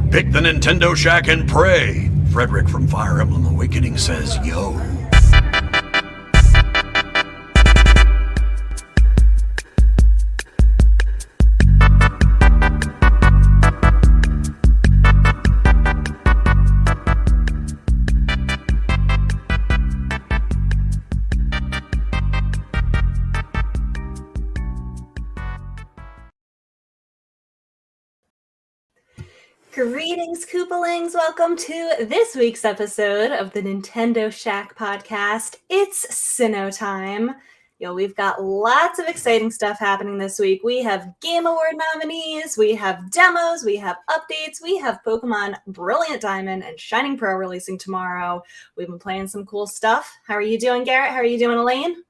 Pick the Nintendo Shack and pray. Frederick from Fire Emblem Awakening says yo. Greetings, Koopalings! Welcome to this week's episode of the Nintendo Shack podcast. It's Sinnoh time. We've got lots of exciting stuff happening this week. We have Game Award nominees, we have demos, we have updates, we have Pokemon Brilliant Diamond and Shining Pearl releasing tomorrow. We've been playing some cool stuff. How are you doing, Garrett? How are you doing, Elaine?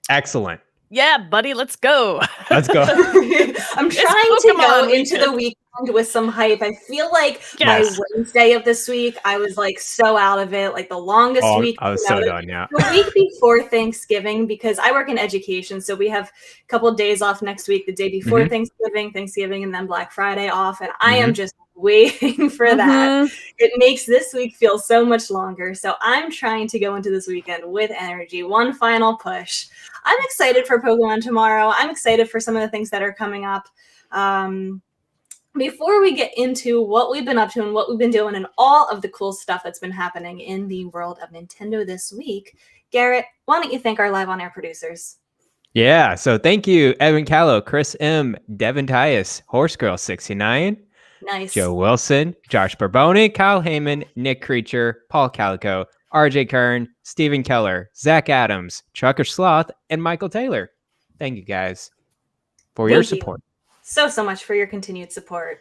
Excellent. Yeah, buddy, let's go. Let's go. I'm trying to go into the weekend with some hype. I feel like my Wednesday of this week, I was like so out of it, like the longest week. I was so done, yeah. The week before Thanksgiving, because I work in education, so we have a couple of days off next week, the day before Thanksgiving, and then Black Friday off, and I am just waiting for that. It makes this week feel so much longer, so I'm trying to go into this weekend with energy. One final push. I'm excited for Pokemon tomorrow. I'm excited for some of the things that are coming up. Before we get into what we've been up to and what we've been doing and all of the cool stuff that's been happening in the world of Nintendo this week, Garrett, why don't you thank our live on-air producers? Yeah, so thank you, Evan Callow, Chris M., Devin Tyus, HorseGirl69, Nice. Joe Wilson, Josh Barboni, Kyle Heyman, Nick Creature, Paul Calico, RJ Kern, Stephen Keller, Zach Adams, Trucker Sloth, and Michael Taylor. Thank you guys for your support. So much for your continued support.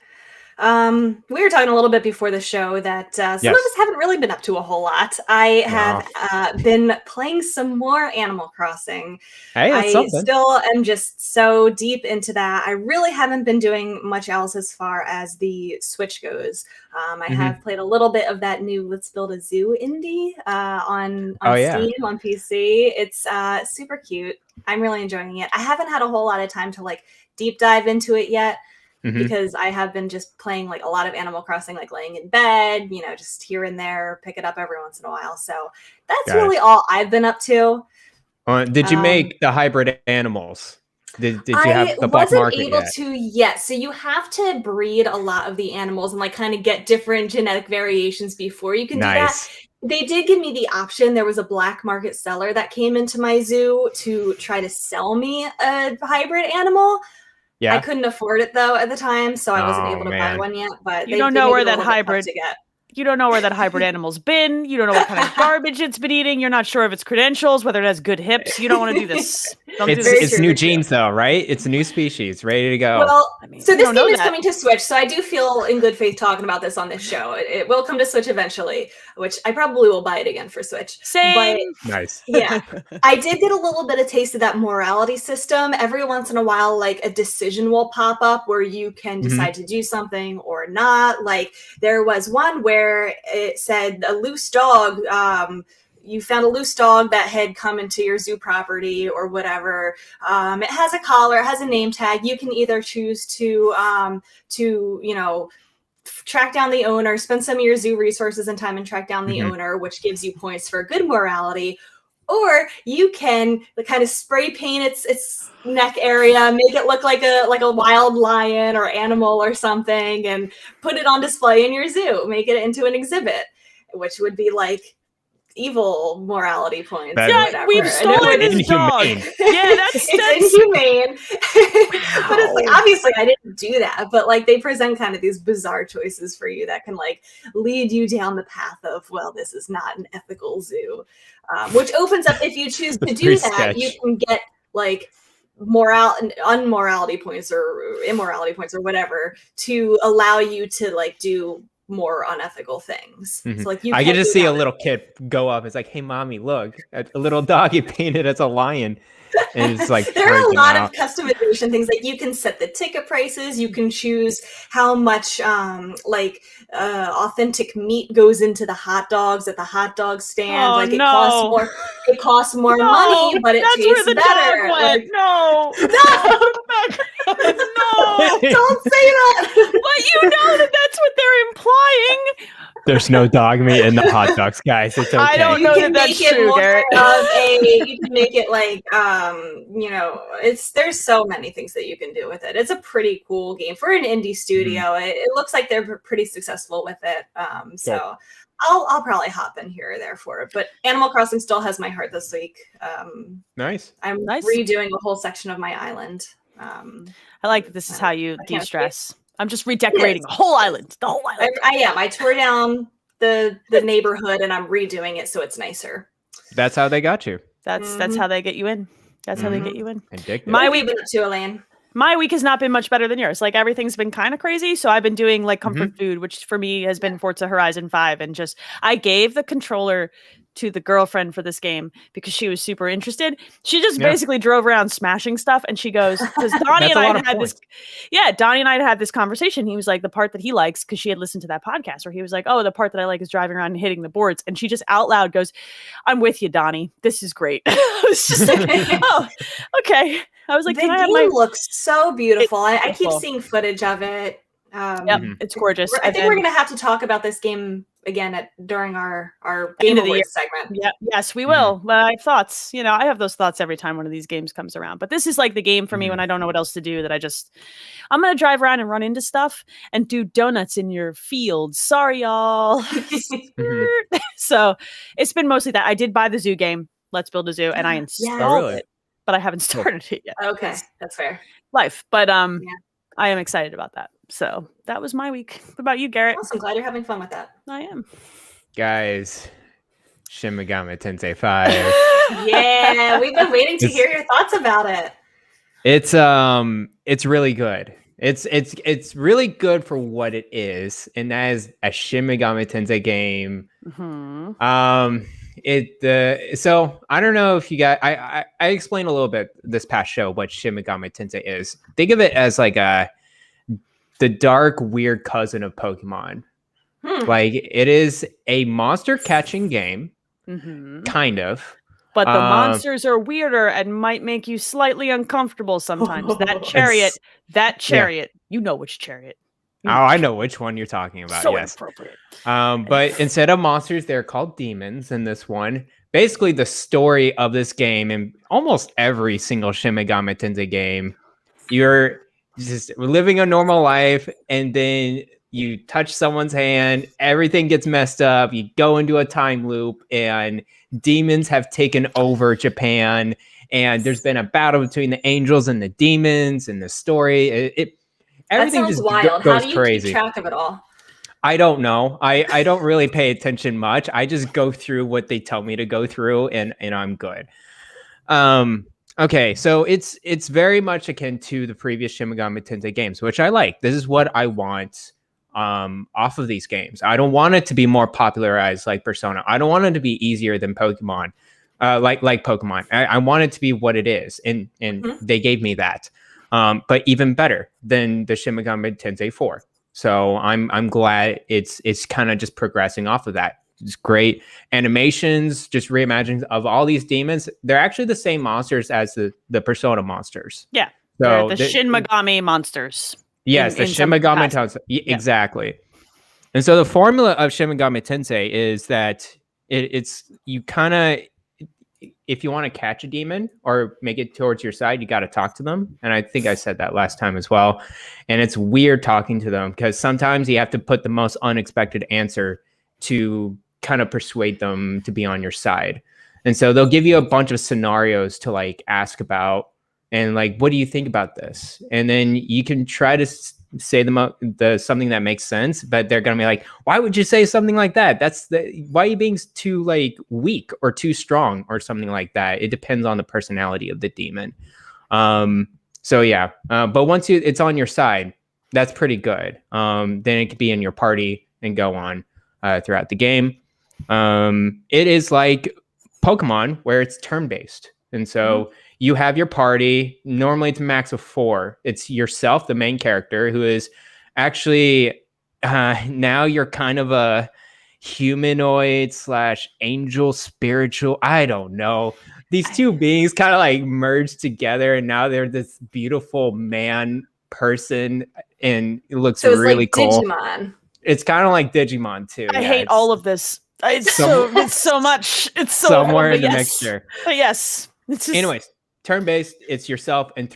We were talking a little bit before the show that some of us haven't really been up to a whole lot. I have been playing some more Animal Crossing. Hey, that's something. Still am just so deep into that. I really haven't been doing much else as far as the Switch goes. I have played a little bit of that new Let's Build a Zoo indie on Steam, on PC. It's super cute. I'm really enjoying it. I haven't had a whole lot of time to deep dive into it yet. Because I have been just playing a lot of Animal Crossing, laying in bed, just here and there, pick it up every once in a while. So that's really all I've been up to. Did you make the hybrid animals? Did you have the black market yet? I wasn't able to yet. So you have to breed a lot of the animals and kind of get different genetic variations before you can do that. They did give me the option. There was a black market seller that came into my zoo to try to sell me a hybrid animal. Yeah. I couldn't afford it though at the time, so I wasn't able to buy one yet. But you don't know where that hybrid animal's been. You don't know what kind of garbage it's been eating. You're not sure of its credentials, whether it has good hips. You don't want to do this. It's new genes though, right? It's a new species, ready to go. Well, so this game is coming to Switch, so I do feel in good faith talking about this on this show. It will come to Switch eventually, which I probably will buy it again for Switch. Same. But, nice. Yeah. I did get a little bit of taste of that morality system. Every once in a while, a decision will pop up where you can decide to do something or not. There was one where it said a loose dog, you found a loose dog that had come into your zoo property or whatever. It has a collar, it has a name tag. You can either choose to track down the owner, spend some of your zoo resources and time and track down the owner, which gives you points for good morality. Or you can kind of spray paint its neck area, make it look like a wild lion or animal or something, and put it on display in your zoo. Make it into an exhibit, which would be evil morality points. Yeah, we've stolen his dog. Yeah, that's inhumane. But it's obviously I didn't do that. But they present kind of these bizarre choices for you that can lead you down the path of, well, this is not an ethical zoo. Which opens up, if you choose to do that, you can get unmorality points or immorality points or whatever to allow you to do more unethical things. So I get to see a little kid go up. It's hey, mommy, look, a little doggy painted as a lion. And it's there are a lot of customization things. You can set the ticket prices. You can choose how much authentic meat goes into the hot dogs at the hot dog stand. It costs more money, but it tastes better. No. don't say that. But you know that's what they're implying. There's no dog meat in the hot dogs, guys. It's okay. I don't know that that's true, Garret. You can make it like, there's so many things that you can do with it. It's a pretty cool game for an indie studio. It looks like they're pretty successful with it. So I'll probably hop in here or there for it. But Animal Crossing still has my heart this week. Nice. I'm redoing a whole section of my island. I like that this is how you de-stress. I'm just redecorating the whole island. The whole island. I am. I tore down the neighborhood and I'm redoing it so it's nicer. That's how they got you. That's how they get you in. That's how they get you in. Addictive. My week to Elaine. My week has not been much better than yours. Like everything's been kind of crazy. So I've been doing like comfort food, which for me has been Forza Horizon 5. And I gave the controller to the girlfriend for this game because she was super interested. She just basically drove around smashing stuff. And she goes, because Donnie and I had this. Yeah, Donnie and I had this conversation. He was like, the part that he likes, because she had listened to that podcast where he was like, oh, the part that I like is driving around and hitting the boards. And she just out loud goes, I'm with you, Donnie. This is great. I was just like, oh, okay. I was like, the game looks so beautiful. I keep seeing footage of it. It's gorgeous. I think we're going to have to talk about this game again during our Game Awards segment. Yeah, yes, we will. I have thoughts. I have those thoughts every time one of these games comes around. But this is like the game for me when I don't know what else to do. I'm going to drive around and run into stuff and do donuts in your field. Sorry, y'all. So it's been mostly that. I did buy the zoo game, Let's Build a Zoo, and I installed it, but I haven't started it yet. Okay, that's fair. Life, but I am excited about that. So that was my week. What about you, Garret? I'm glad you're having fun with that. I am. Guys, Shin Megami Tensei 5. Yeah, we've been waiting to hear your thoughts about it. It's really good. It's really good for what it is, and that is a Shin Megami Tensei game. So I don't know if you guys, I explained a little bit this past show what Shin Megami Tensei is. Think of it as like the dark, weird cousin of Pokemon. Like it is a monster catching game, kind of. But the monsters are weirder and might make you slightly uncomfortable sometimes. That chariot, you know which chariot. I know which one you're talking about. So yes. Inappropriate. But instead of monsters, they're called demons in this one. Basically, the story of this game, and almost every single Shin Megami Tensei game, you're just living a normal life, and then you touch someone's hand, everything gets messed up, you go into a time loop, and demons have taken over Japan, and there's been a battle between the angels and the demons, and the story, everything just wild. goes How do you crazy. Keep track of it all? I don't know. I don't really pay attention much. I just go through what they tell me to go through, and I'm good. Okay, so it's very much akin to the previous Shin Megami Tensei games, which I like. This is what I want off of these games. I don't want it to be more popularized like Persona. I don't want it to be easier than Pokemon, like Pokemon. I want it to be what it is, and they gave me that. But even better than the Shin Megami Tensei 4. So I'm glad it's kind of just progressing off of that. It's great animations, just reimaginings of all these demons. They're actually the same monsters as the Persona monsters. Yeah. So the Shin Megami monsters. Yes, the Shin Megami Tensei. Exactly. And so the formula of Shin Megami Tensei is that it's you kind of, if you want to catch a demon or make it towards your side, you got to talk to them. And I think I said that last time as well. And it's weird talking to them because sometimes you have to put the most unexpected answer to kind of persuade them to be on your side. And so they'll give you a bunch of scenarios to like ask about and like, what do you think about this? And then you can try to say something that makes sense, but they're going to be like, why would you say something like that? Why are you being too like weak or too strong or something like that? It depends on the personality of the demon. So yeah, but once it's on your side, that's pretty good. Then it could be in your party and go on throughout the game. It is like Pokemon where it's turn-based. And so you have your party. Normally it's a max of 4. It's yourself, the main character, who is actually now you're kind of a humanoid / angel spiritual. I don't know. These two beings kind of like merged together, and now they're this beautiful man person, and it looks So it's really like cool. Digimon. It's kind of like Digimon too. I hate all of this. It's so much. It's so somewhere in the yes. mixture. But yes. It's just, Anyways, turn-based, it's yourself and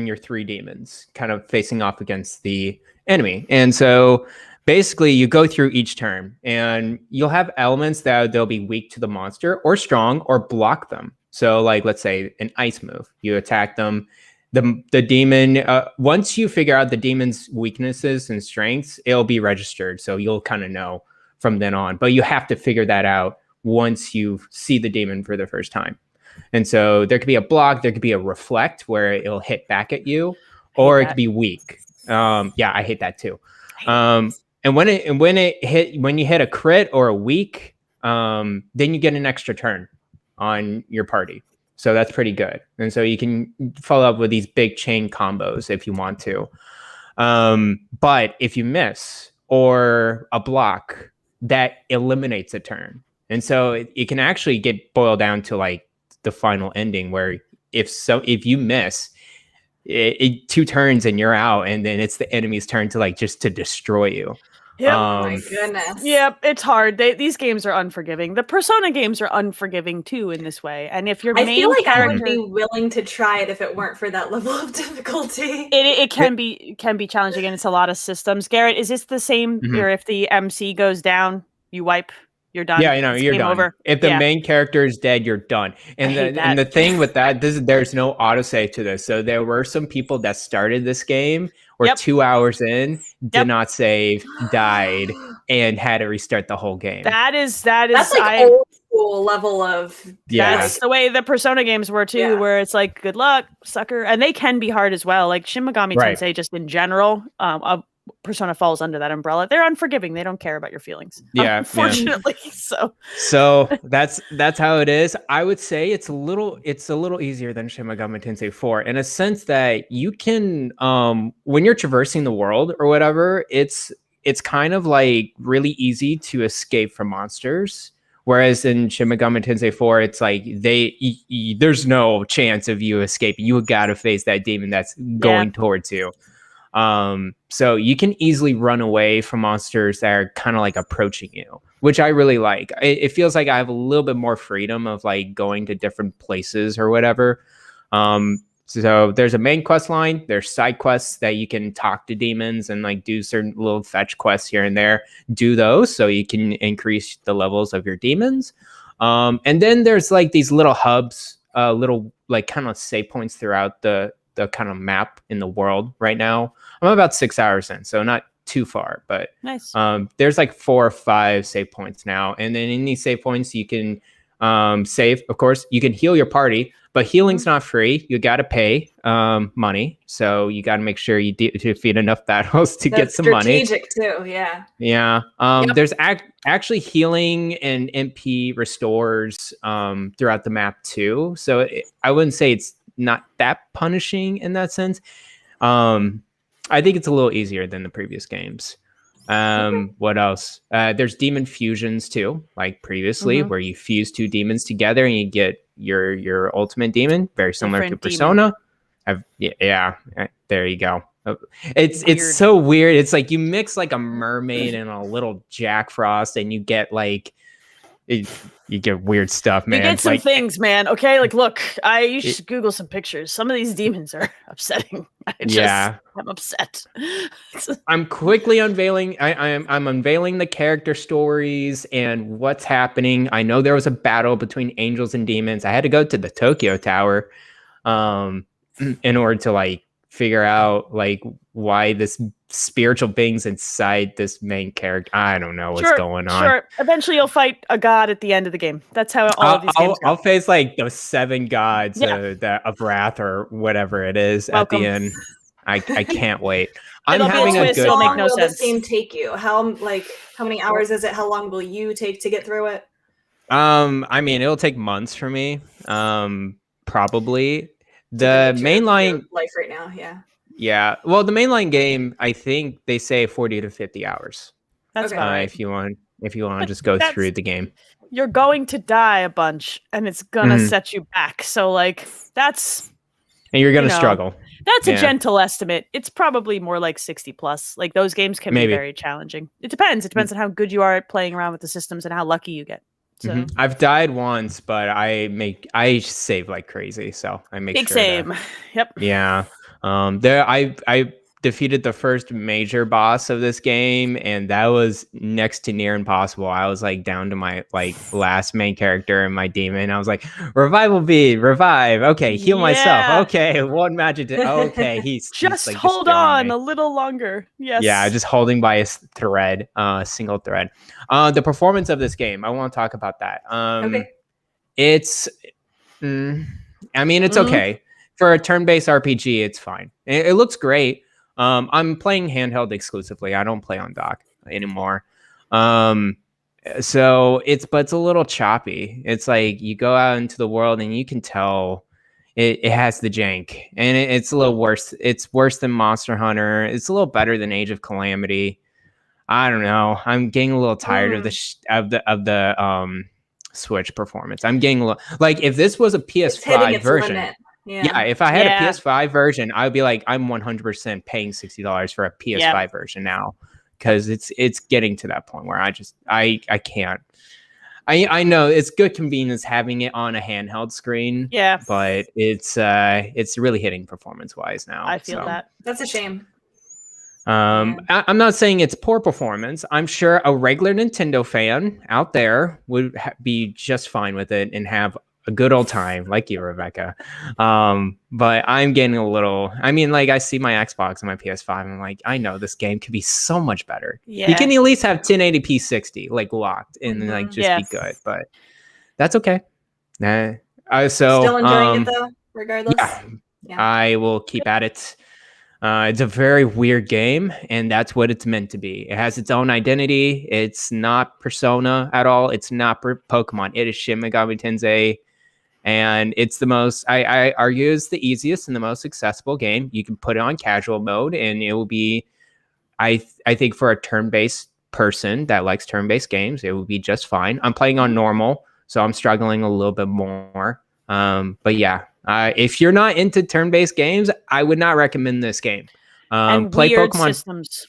your three demons kind of facing off against the enemy. And so basically you go through each turn and you'll have elements that they'll be weak to the monster or strong or block them. So like, let's say an ice move, you attack them. The demon, once you figure out the demon's weaknesses and strengths, it'll be registered. So you'll kind of know from then on, but you have to figure that out once you see the demon for the first time. And so there could be a block, there could be a reflect where it'll hit back at you, or it could be weak. Yeah, I hate that too. And when you hit a crit or a weak, then you get an extra turn on your party. So that's pretty good. And so you can follow up with these big chain combos if you want to. But if you miss or a block, that eliminates a turn. And so it can actually get boiled down to like the final ending where if you miss two turns and you're out, and then it's the enemy's turn to to destroy you. Yep. Oh my goodness. Yep, it's hard. These games are unforgiving. The Persona games are unforgiving too in this way. And if your main feel like character, I would be willing to try it if it weren't for that level of difficulty. it can be challenging, and it's a lot of systems. Garrett, is this the same? Or if the MC goes down, you wipe. You're done. Yeah, you're done. Over. If the main character is dead, you're done. And the thing with that, there's no autosave to this. So there were some people that started this game or 2 hours in, did not save, died, and had to restart the whole game. That's like old school level of That's the way the Persona games were too, where it's like, good luck, sucker. And they can be hard as well. Like Shin Megami Tensei, just in general, Persona falls under that umbrella. They're unforgiving. They don't care about your feelings. Unfortunately. So that's how it is. I would say it's a little easier than Shin Megami Tensei 4 in a sense that you can when you're traversing the world or whatever, it's kind of like really easy to escape from monsters. Whereas in Shin Megami Tensei 4, it's like there's no chance of you escaping. You got to face that demon that's going towards you. So you can easily run away from monsters that are kind of like approaching you, which I really like. It feels like I have a little bit more freedom of like going to different places or whatever. So there's a main quest line, there's side quests that you can talk to demons and like do certain little fetch quests here and there, do those so you can increase the levels of your demons. And then there's like these little hubs, little like kind of save points throughout the kind of map in the world right now. I'm about 6 hours in, so not too far, but nice. There's like 4 or 5 save points now. And then in these save points, you can save, of course, you can heal your party, but healing's not free. You got to pay money. So you got to make sure you defeat enough battles to get some money. Strategic too, yeah. Yeah. There's actually healing and MP restores throughout the map too. So I wouldn't say it's not that punishing in that sense. I think it's a little easier than the previous games. What else? There's demon fusions too, like previously, where you fuse 2 demons together and you get your ultimate demon, very similar to Persona. Yeah, there you go. It's so weird. It's like you mix like a mermaid and a little Jack Frost, and you get like you get weird stuff, man. You get some things, man. Okay, like look, you should Google some pictures. Some of these demons are upsetting. I'm upset. I'm quickly unveiling. I'm unveiling the character stories and what's happening. I know there was a battle between angels and demons. I had to go to the Tokyo Tower, in order to like figure out like why this spiritual beings inside this main character. I don't know what's going on. Sure. Eventually you'll fight a god at the end of the game. That's how all of these games go. I'll face like those 7 gods of wrath or whatever it is at the end. I can't wait. I'm having a good time. Make no sense. Will this sense. game take you? How many hours is it? How long will you take to get through it? I mean, it'll take months for me. Probably. The mainline life right now, yeah. Well, the mainline game, I think they say 40 to 50 hours. That's okay. right. If you want to just go through the game. You're going to die a bunch, and it's gonna set you back. So like that's And you're You gonna know, struggle. That's a Yeah. gentle estimate. It's probably more like 60 plus. Like those games can Maybe. be very challenging. It depends. It depends on how good you are at playing around with the systems and how lucky you get. So I've died once, but I save like crazy, so I make big sure same. Yep. yeah. There I defeated the first major boss of this game, and that was next to near impossible. I was like down to my like last main character and my demon. I was like, revival bead, revive. Okay, heal myself. Yeah. Okay, one magic. Okay, he's Just like hold killing on me. a little longer. Yes. Yeah, just holding by a thread, single thread. The performance of this game, I want to talk about that. Okay. It's, I mean, it's Mhm. okay for a turn-based RPG. It's fine. It looks great. I'm playing handheld exclusively. I don't play on dock anymore. So it's a little choppy. It's like you go out into the world and you can tell it has the jank, and it's a little worse. It's worse than Monster Hunter. It's a little better than Age of Calamity. I don't know. I'm getting a little tired of the Switch performance. I'm getting a little like if this was a It's hitting PS5 its version. limit. Yeah, if I had Yeah. a PS5 version, I would be like, I'm 100% paying $60 for a PS5 version now, because it's getting to that point where I can't. I know it's good convenience having it on a handheld screen. Yeah. But it's really hitting performance wise now. I feel that. That's a shame. I'm not saying it's poor performance. I'm sure a regular Nintendo fan out there would be just fine with it and have a good old time, like you, Rebecca. But I'm getting a little. I mean, like I see my Xbox and my PS5, and I'm like, I know this game could be so much better. Yeah. You can at least have 1080p 60 like locked and like just be good. But that's okay. So Still enjoying it though, regardless. Yeah. I will keep at it. It's a very weird game, and that's what it's meant to be. It has its own identity. It's not Persona at all. It's not Pokemon. It is Shin Megami Tensei, and it's the most. I argue it's the easiest and the most accessible game. You can put it on casual mode, and it will be. I think for a turn-based person that likes turn-based games, it will be just fine. I'm playing on normal, so I'm struggling a little bit more. But yeah. If you're not into turn-based games, I would not recommend this game. And play weird Pokemon systems.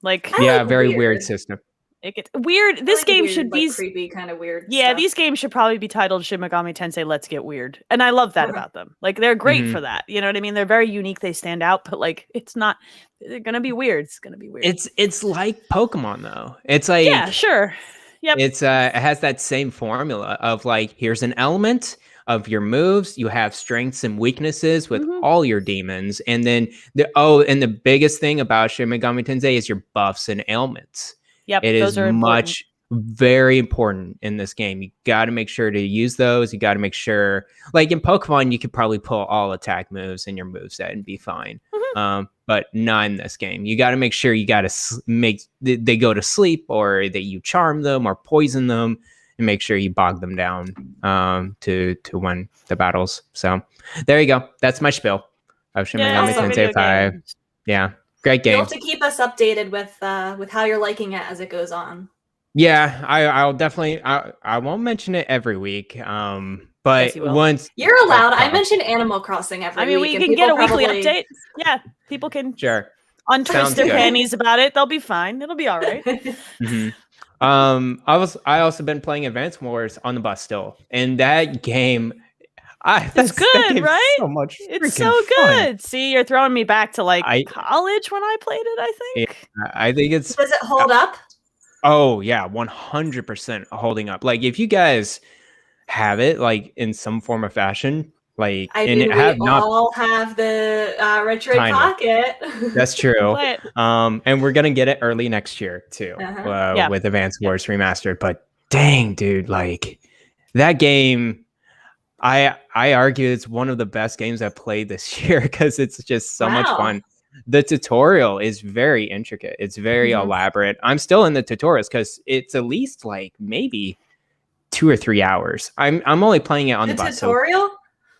Like very weird system. It gets weird. This game should be creepy, kind of weird. Yeah, stuff. these games should probably be titled Shin Megami Tensei Let's Get Weird. And I love that about them. Like they're great for that. You know what I mean? They're very unique. They stand out, but like it's not they're gonna be weird. It's gonna be weird. It's like Pokemon though. It's like yeah, sure. Yep. It's it has that same formula of like here's an element of your moves. You have strengths and weaknesses with all your demons, and then the biggest thing about Shin Megami Tensei is your buffs and ailments. Yep, it is very important in this game. You got to make sure to use those. You got to make sure, like in Pokemon, you could probably pull all attack moves in your moveset and be fine. But not in this game. You got to make sure you got to make they go to sleep, or that you charm them or poison them, and make sure you bog them down to win the battles. So there you go. That's my spiel of Shin Megami Tensei 5. Yeah, great game. You'll have to keep us updated with how you're liking it as it goes on. Yeah, I'll definitely. I won't mention it every week. But once you're allowed, I mention Animal Crossing every week. We can get a weekly update. Yeah, people can untwist their panties about it. They'll be fine. It'll be all right. I also been playing Advance Wars on the bus still, and that game. It's good, right? So much. It's so good. Fun. See, you're throwing me back to like college when I played it. I think. Yeah, I think it's. Does it hold up? Oh yeah, 100% holding up. Like if you guys have it like in some form of fashion, like we all have the Retroid Pocket. That's true. And we're gonna get it early next year too, with Advance Wars Remastered. But dang, dude, like that game, I argue it's one of the best games I've played this year because it's just so much fun. The tutorial is very intricate. It's very elaborate. I'm still in the tutorials because it's at least like maybe 2 or 3 hours. I'm only playing it on the bus. Tutorial?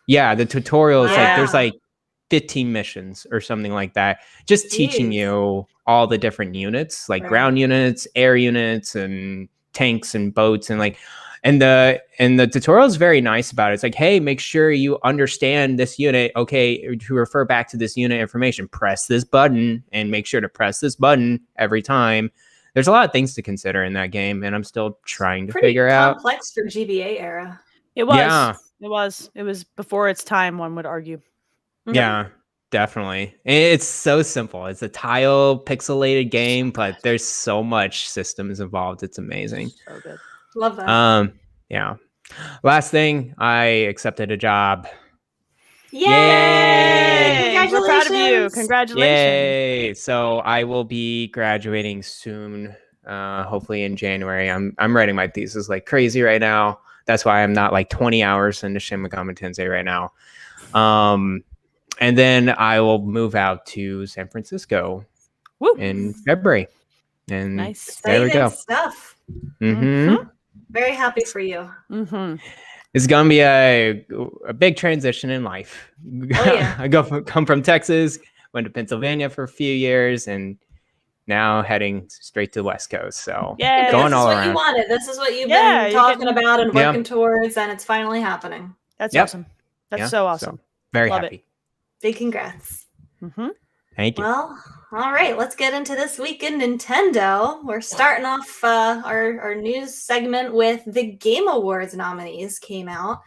Yeah, the tutorial is like there's like 15 missions or something like that. Just teaching you all the different units, like ground units, air units, and tanks and boats, and like And the tutorial is very nice about it. It's like, hey, make sure you understand this unit. Okay, to refer back to this unit information, press this button and make sure to press this button every time. There's a lot of things to consider in that game, and I'm still trying to figure out. Pretty complex for GBA era. It was. Yeah. It was before its time, one would argue. Yeah, definitely. It's so simple. It's a tile pixelated game, but there's so much systems involved. It's amazing. So good. Love that. Yeah. Last thing, I accepted a job. Yay! We're proud of you. Congratulations. Yay! So I will be graduating soon, hopefully in January. I'm writing my thesis like crazy right now. That's why I'm not like 20 hours into Shin Megami Tensei right now. And then I will move out to San Francisco in February. And nice. There we go. Stuff. Mm-hmm. Very happy for you. Mm-hmm. It's gonna be a big transition in life. Oh, yeah. I come from Texas, went to Pennsylvania for a few years, and now heading straight to the West Coast. So going all around. This is what you wanted. This is what you've been talking about and working towards, and it's finally happening. That's awesome. That's so awesome. So, very Love happy. it. Big congrats. Mm-hmm. Thank you. Well, all right, let's get into this week in Nintendo. We're starting off our news segment with the Game Awards nominees came out.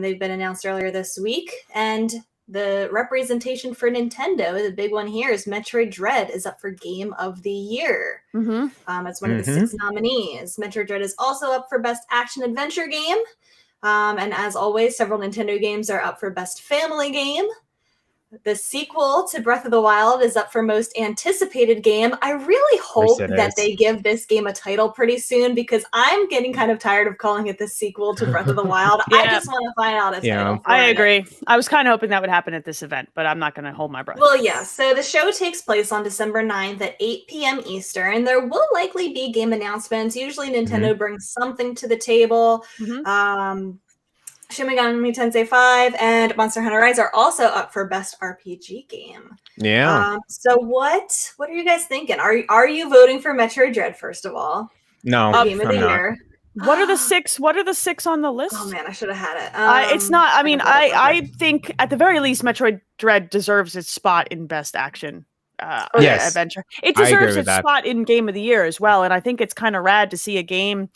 They've been announced earlier this week, and the representation for Nintendo, the big one here, is Metroid Dread is up for Game of the Year. Mm-hmm. It's one of the 6 nominees. Metroid Dread is also up for Best Action Adventure Game. And as always, several Nintendo games are up for Best Family Game. The sequel to Breath of the Wild is up for Most Anticipated Game. I really hope that they give this game a title pretty soon, because I'm getting kind of tired of calling it the sequel to Breath of the Wild. I just want to find out a title for I agree. I was kind of hoping that would happen at this event, but I'm not going to hold my breath. Well, yeah. So the show takes place on December 9th at 8 p.m. Eastern. There will likely be game announcements. Usually Nintendo brings something to the table. Shin Megami Tensei 5 and Monster Hunter Rise are also up for Best RPG Game. Yeah. So what are you guys thinking? Are you voting for Metroid Dread, first of all? No, Game of the Year. What are the 6? What are the 6 on the list? Oh man, I should have had it. It's not. I mean, I think at the very least, Metroid Dread deserves its spot in Best Action Adventure. It deserves its spot in Game of the Year as well, and I think it's kind of rad to see a game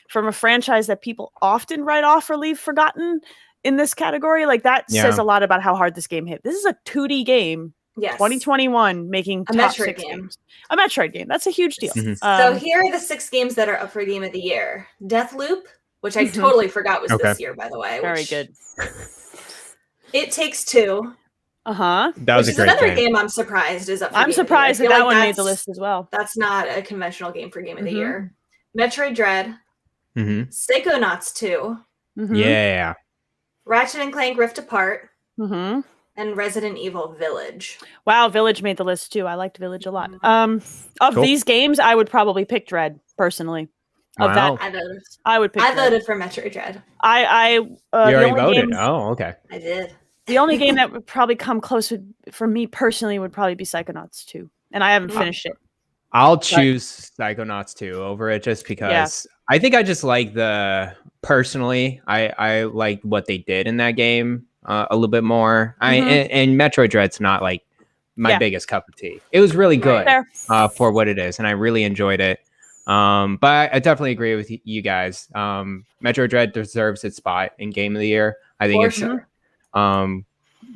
from a franchise that people often write off or leave forgotten in this category. Like that says a lot about how hard this game hit. This is a 2D game. Yes. 2021 making a top Metroid 6 game. games. A Metroid game. That's a huge deal. So here are the 6 games that are up for Game of the Year. Deathloop, which I totally forgot was this year, by the way. Very good. It Takes Two. That was a great another game I'm surprised is up for I'm surprised that one made the list as well. That's not a conventional game for Game of the Year. Metroid Dread. Psychonauts 2. Yeah. Ratchet and Clank Rift Apart. And Resident Evil Village. Wow, Village made the list too. I liked Village a lot. Of these games, I would probably pick Dread personally. Of that, I would pick. I voted for Metroid Dread. You already voted. Oh, okay. I did. The only game that would probably come close for me personally would probably be Psychonauts 2, and I haven't finished it. I'll choose Psychonauts 2 over it just because I think I just like personally, I like what they did in that game a little bit more. And Metroid Dread's not like my biggest cup of tea. It was really good for what it is, and I really enjoyed it. But I definitely agree with you guys. Metroid Dread deserves its spot in Game of the Year. I think it's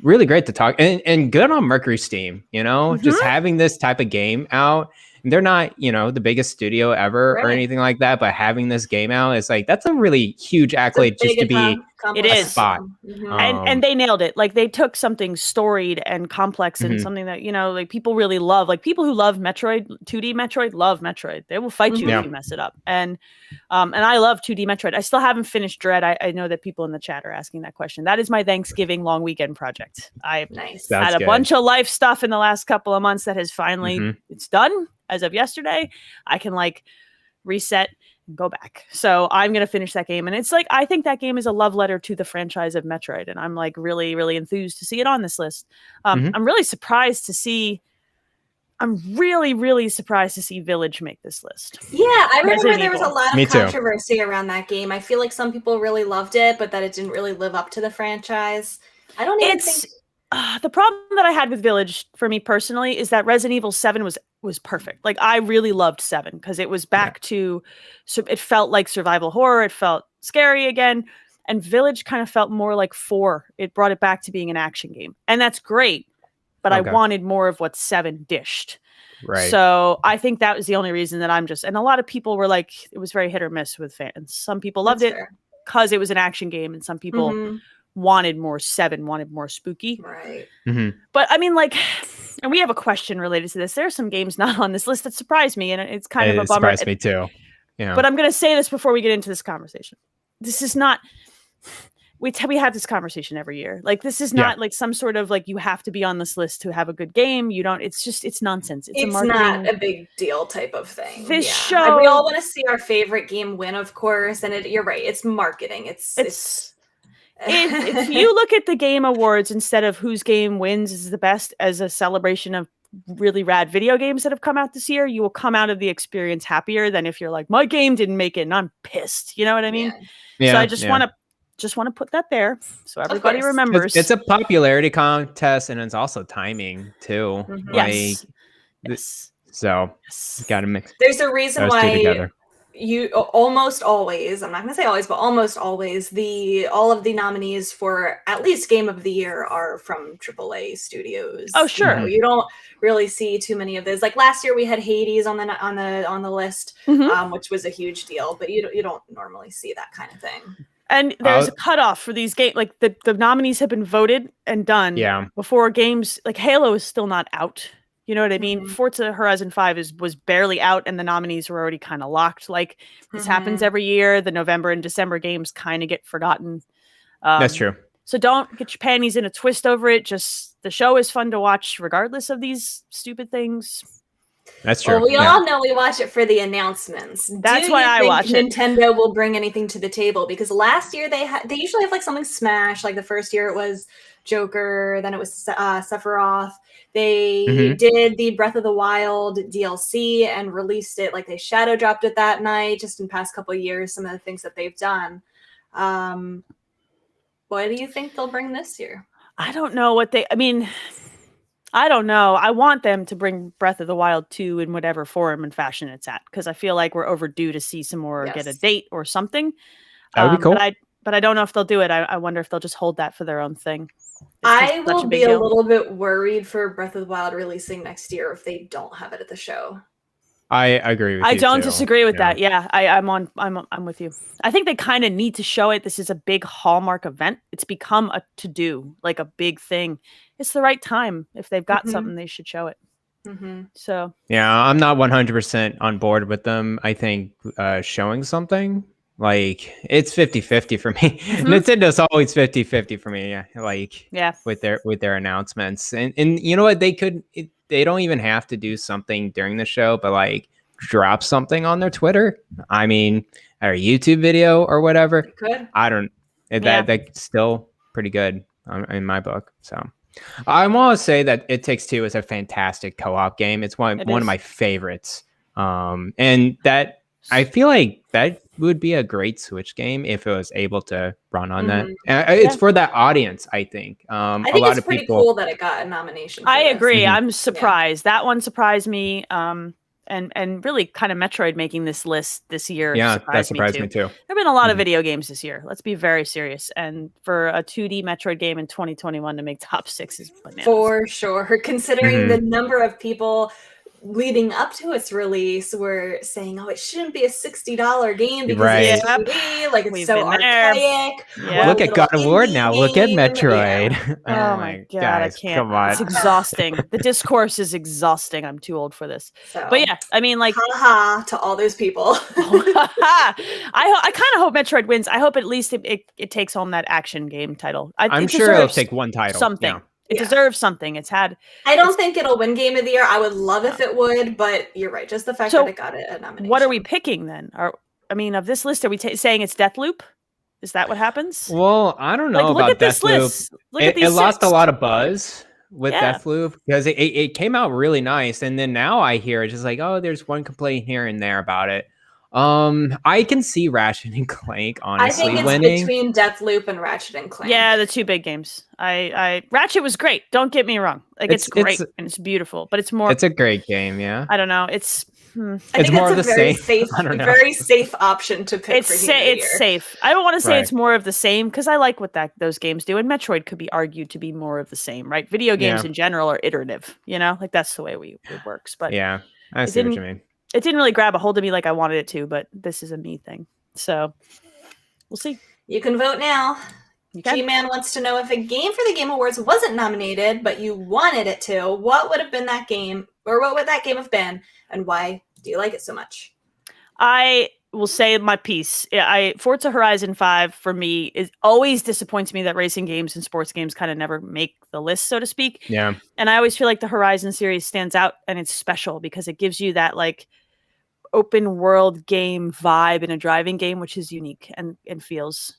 really great to talk and good on Mercury Steam, just having this type of game out. They're not, the biggest studio ever or anything like that, but having this game out is like, that's a really huge accolade just to be a spot. And they nailed it. Like they took something storied and complex and something that, like people really love. Like people who love Metroid, 2D Metroid, love Metroid. They will fight you if you mess it up. And I love 2D Metroid. I still haven't finished Dread. I know that people in the chat are asking that question. That is my Thanksgiving long weekend project. I had a bunch of life stuff in the last couple of months that has finally, it's done. As of yesterday, I can reset and go back. So I'm going to finish that game. And it's I think that game is a love letter to the franchise of Metroid. And I'm really, really enthused to see it on this list. I'm really surprised to see, I'm really, really surprised to see Village make this list. Yeah, I remember Resident there was a Evil. lot Me of too. controversy around that game. I feel like some people really loved it, but that it didn't really live up to the franchise. I don't even think. The problem that I had with Village for me personally is that Resident Evil 7 was perfect. Like I really loved 7 because it was back to, so it felt like survival horror. It felt scary again. And Village kind of felt more like 4. It brought it back to being an action game. And that's great. But I wanted more of what 7 dished. Right. So I think that was the only reason that and a lot of people were like, it was very hit or miss with fans. Some people loved it because it was an action game, and some people wanted more 7, wanted more spooky. Right. Mm-hmm. But I mean, like, and we have a question related to this. There are some games not on this list that surprised me, and it's kind of a bummer. It surprised me too. Yeah. But I'm going to say this before we get into this conversation. This is not. We have this conversation every year. Like, this is not like some sort of like you have to be on this list to have a good game. You don't. It's nonsense. It's not a big deal type of thing. This show. Like, we all want to see our favorite game win, of course. And you're right. It's marketing. It's if you look at the Game Awards instead of whose game wins is the best as a celebration of really rad video games that have come out this year, you will come out of the experience happier than if you're like, my game didn't make it and I'm pissed. You know what I mean? Yeah. So I just want to put that there so everybody remembers. It's a popularity contest, and it's also timing too. Yes. So gotta mix. There's a reason why you almost always, I'm not going to say always, but almost always, all of the nominees for at least Game of the Year are from AAA studios. Oh, sure. You don't really see too many of those. Like last year, we had Hades on the list, which was a huge deal. But you don't normally see that kind of thing. And there's a cutoff for these games. Like the nominees have been voted and done before games. Like Halo is still not out. You know what I mean? Forza Horizon 5 was barely out, and the nominees were already kind of locked. Like this happens every year. The November and December games kind of get forgotten. That's true. So don't get your panties in a twist over it. Just the show is fun to watch, regardless of these stupid things. That's true. Well, we all know we watch it for the announcements. That's why I watch it. Nintendo will bring anything to the table, because last year they usually have like something Smash. Like the first year it was Joker, then it was Sephiroth. They did the Breath of the Wild DLC and released it, like they shadow dropped it that night. Just in the past couple of years, some of the things that they've done. What do you think they'll bring this year? I don't know I don't know. I want them to bring Breath of the Wild 2 in whatever form and fashion it's at, because I feel like we're overdue to see some more, get a date or something. That would be cool. But I don't know if they'll do it. I wonder if they'll just hold that for their own thing. I will be a little bit worried for Breath of the Wild releasing next year if they don't have it at the show. I agree with you. I don't disagree with that. Yeah, I'm with you. I think they kind of need to show it. This is a big Hallmark event. It's become a to-do, like a big thing. It's the right time. If they've got something, they should show it. So yeah, I'm not 100% on board with them. I think showing something, like, it's 50-50 for me. Nintendo's always 50-50 for me. With their announcements, and you know what, they don't even have to do something during the show, but like drop something on their Twitter. I mean, or a YouTube video or whatever. I don't. That's still pretty good in my book. So I want to say that It Takes Two is a fantastic co-op game. It's one of my favorites. And that I feel like that would be a great Switch game if it was able to run on that. It's for that audience, I think. I think it's pretty cool that it got a nomination. I agree. I'm surprised. That one surprised me. And really kind of Metroid making this list this year. Yeah, that surprised me too. There have been a lot of video games this year. Let's be very serious. And for a 2D Metroid game in 2021 to make top 6 is bananas. For sure. Considering the number of people leading up to its release were saying, it shouldn't be a $60 game because it's 2D, like it's so archaic. Look at God of War now. Look at Metroid. Oh my God, guys, I can't. Come on. It's exhausting. The discourse is exhausting. I'm too old for this. But yeah, I mean, like, ha to all those people. I kind of hope Metroid wins. I hope at least it takes home that action game title. I'm sure it'll take one title. Something. Yeah. It deserves something. I don't think it'll win Game of the Year. I would love if it would, but you're right. Just the fact that it got a nomination. What are we picking then? Of this list, are we saying it's Deathloop? Is that what happens? Well, I don't know about look at this Deathloop. List. Look at these. It lost a lot of buzz, with Deathloop because it came out really nice, and then now I hear it's just like, oh, there's one complaint here and there about it. I can see Ratchet and Clank honestly I think it's winning. between Deathloop and Ratchet and Clank. Yeah, the two big games. I Ratchet was great. Don't get me wrong. Like it's great and it's beautiful, but it's more. It's a great game. Yeah. I don't know. It's. I think more of it's the a very same. safe, very safe option to pick. It's safe. I don't want to say Right. it's more of the same because I like what those games do, and Metroid could be argued to be more of the same, right? Video games in general are iterative, like that's the way it works. But yeah, I see what you mean. It didn't really grab a hold of me like I wanted it to, but this is a me thing, so we'll see. You can vote now. G-Man wants to know if a game for the Game Awards wasn't nominated, but you wanted it to. What would have been that game, or what would that game have been, and why do you like it so much? I will say my piece. Forza Horizon 5 for me always disappoints me that racing games and sports games kind of never make the list, so to speak. Yeah. And I always feel like the Horizon series stands out and it's special because it gives you that like open world game vibe in a driving game, which is unique and feels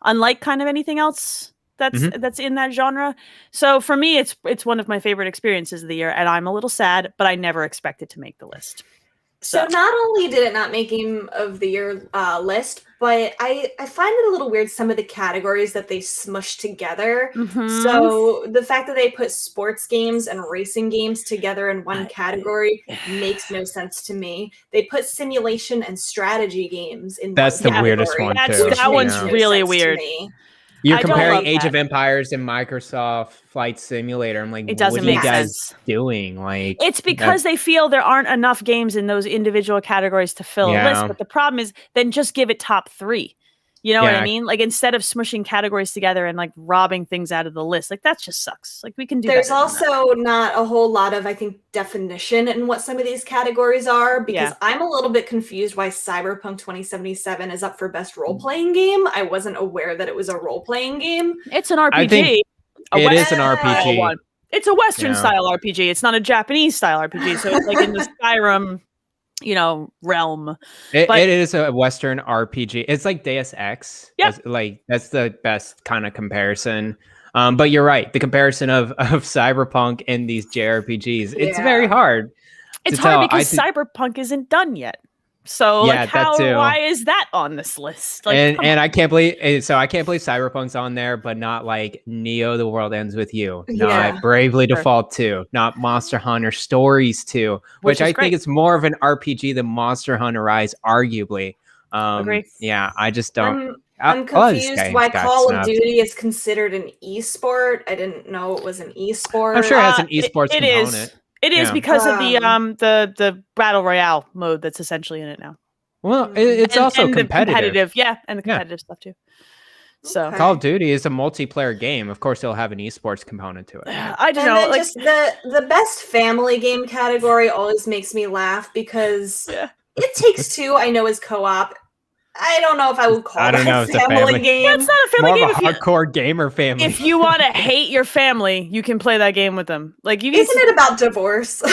unlike kind of anything else that's in that genre. So for me, it's one of my favorite experiences of the year, and I'm a little sad, but I never expected to make the list. So not only did it not make Game of the Year list, but I find it a little weird some of the categories that they smushed together. Mm-hmm. So the fact that they put sports games and racing games together in one category makes no sense to me. They put simulation and strategy games in That's one the weirdest one too. That one's really weird. You're comparing Age of Empires and Microsoft Flight Simulator. I'm like, it doesn't what are make you guys sense. doing? Like, it's because they feel there aren't enough games in those individual categories to fill a list. But the problem is, then just give it top 3. You know what I mean? Like instead of smushing categories together and like robbing things out of the list, like that just sucks. Like we can do. There's also not a whole lot of, I think, definition in what some of these categories are, because I'm a little bit confused why Cyberpunk 2077 is up for best role-playing game. I wasn't aware that it was a role-playing game. It's an RPG. I think it is an RPG. It's a Western style RPG. It's not a Japanese style RPG. So it's like in the Skyrim realm. It is a Western RPG. It's like Deus Ex. Yeah. That's the best kind of comparison. But you're right. The comparison of Cyberpunk and these JRPGs, it's very hard. It's hard because Cyberpunk isn't done yet. So why is that on this list? Like, and I can't believe Cyberpunk's on there, but not like Neo: The World Ends with You, not Bravely Default 2, not Monster Hunter Stories 2, which I think it's more of an RPG than Monster Hunter Rise, arguably. Agree. Yeah, I just don't. I'm confused why Call of Duty is considered an esport. I didn't know it was an esport. I'm sure it has an esports component. It is because of the battle royale mode that's essentially in it now. Well, it's also competitive. And the competitive stuff too. So Call of Duty is a multiplayer game. Of course, it'll have an esports component to it. I don't know. Like just the best family game category always makes me laugh because It Takes Two I know is co-op. I don't know if I would call it a family game. That's not a family game. More of a hardcore gamer family. If you want to hate your family, you can play that game with them. Like you. Isn't it about divorce?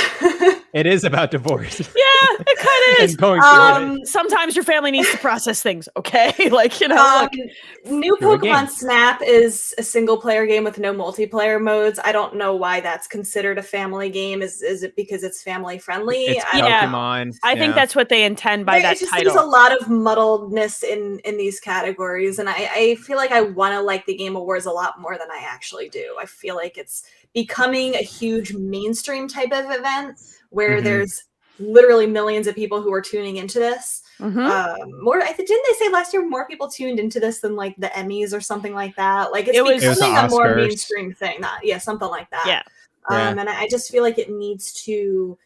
It is about divorce. Yeah, it kind of is. Going through it. Sometimes your family needs to process things. Okay, new Pokemon Snap is a single player game with no multiplayer modes. I don't know why that's considered a family game. Is it because it's family friendly? It's Pokemon. I think that's what they intend by that title. There's a lot of muddledness in these categories, and I feel like I want to like the Game Awards a lot more than I actually do. I feel like it's becoming a huge mainstream type of event where there's literally millions of people who are tuning into this. Didn't they say last year more people tuned into this than like the Emmys or something like that? Like it's becoming a more mainstream thing. Something like that. And I just feel like it needs to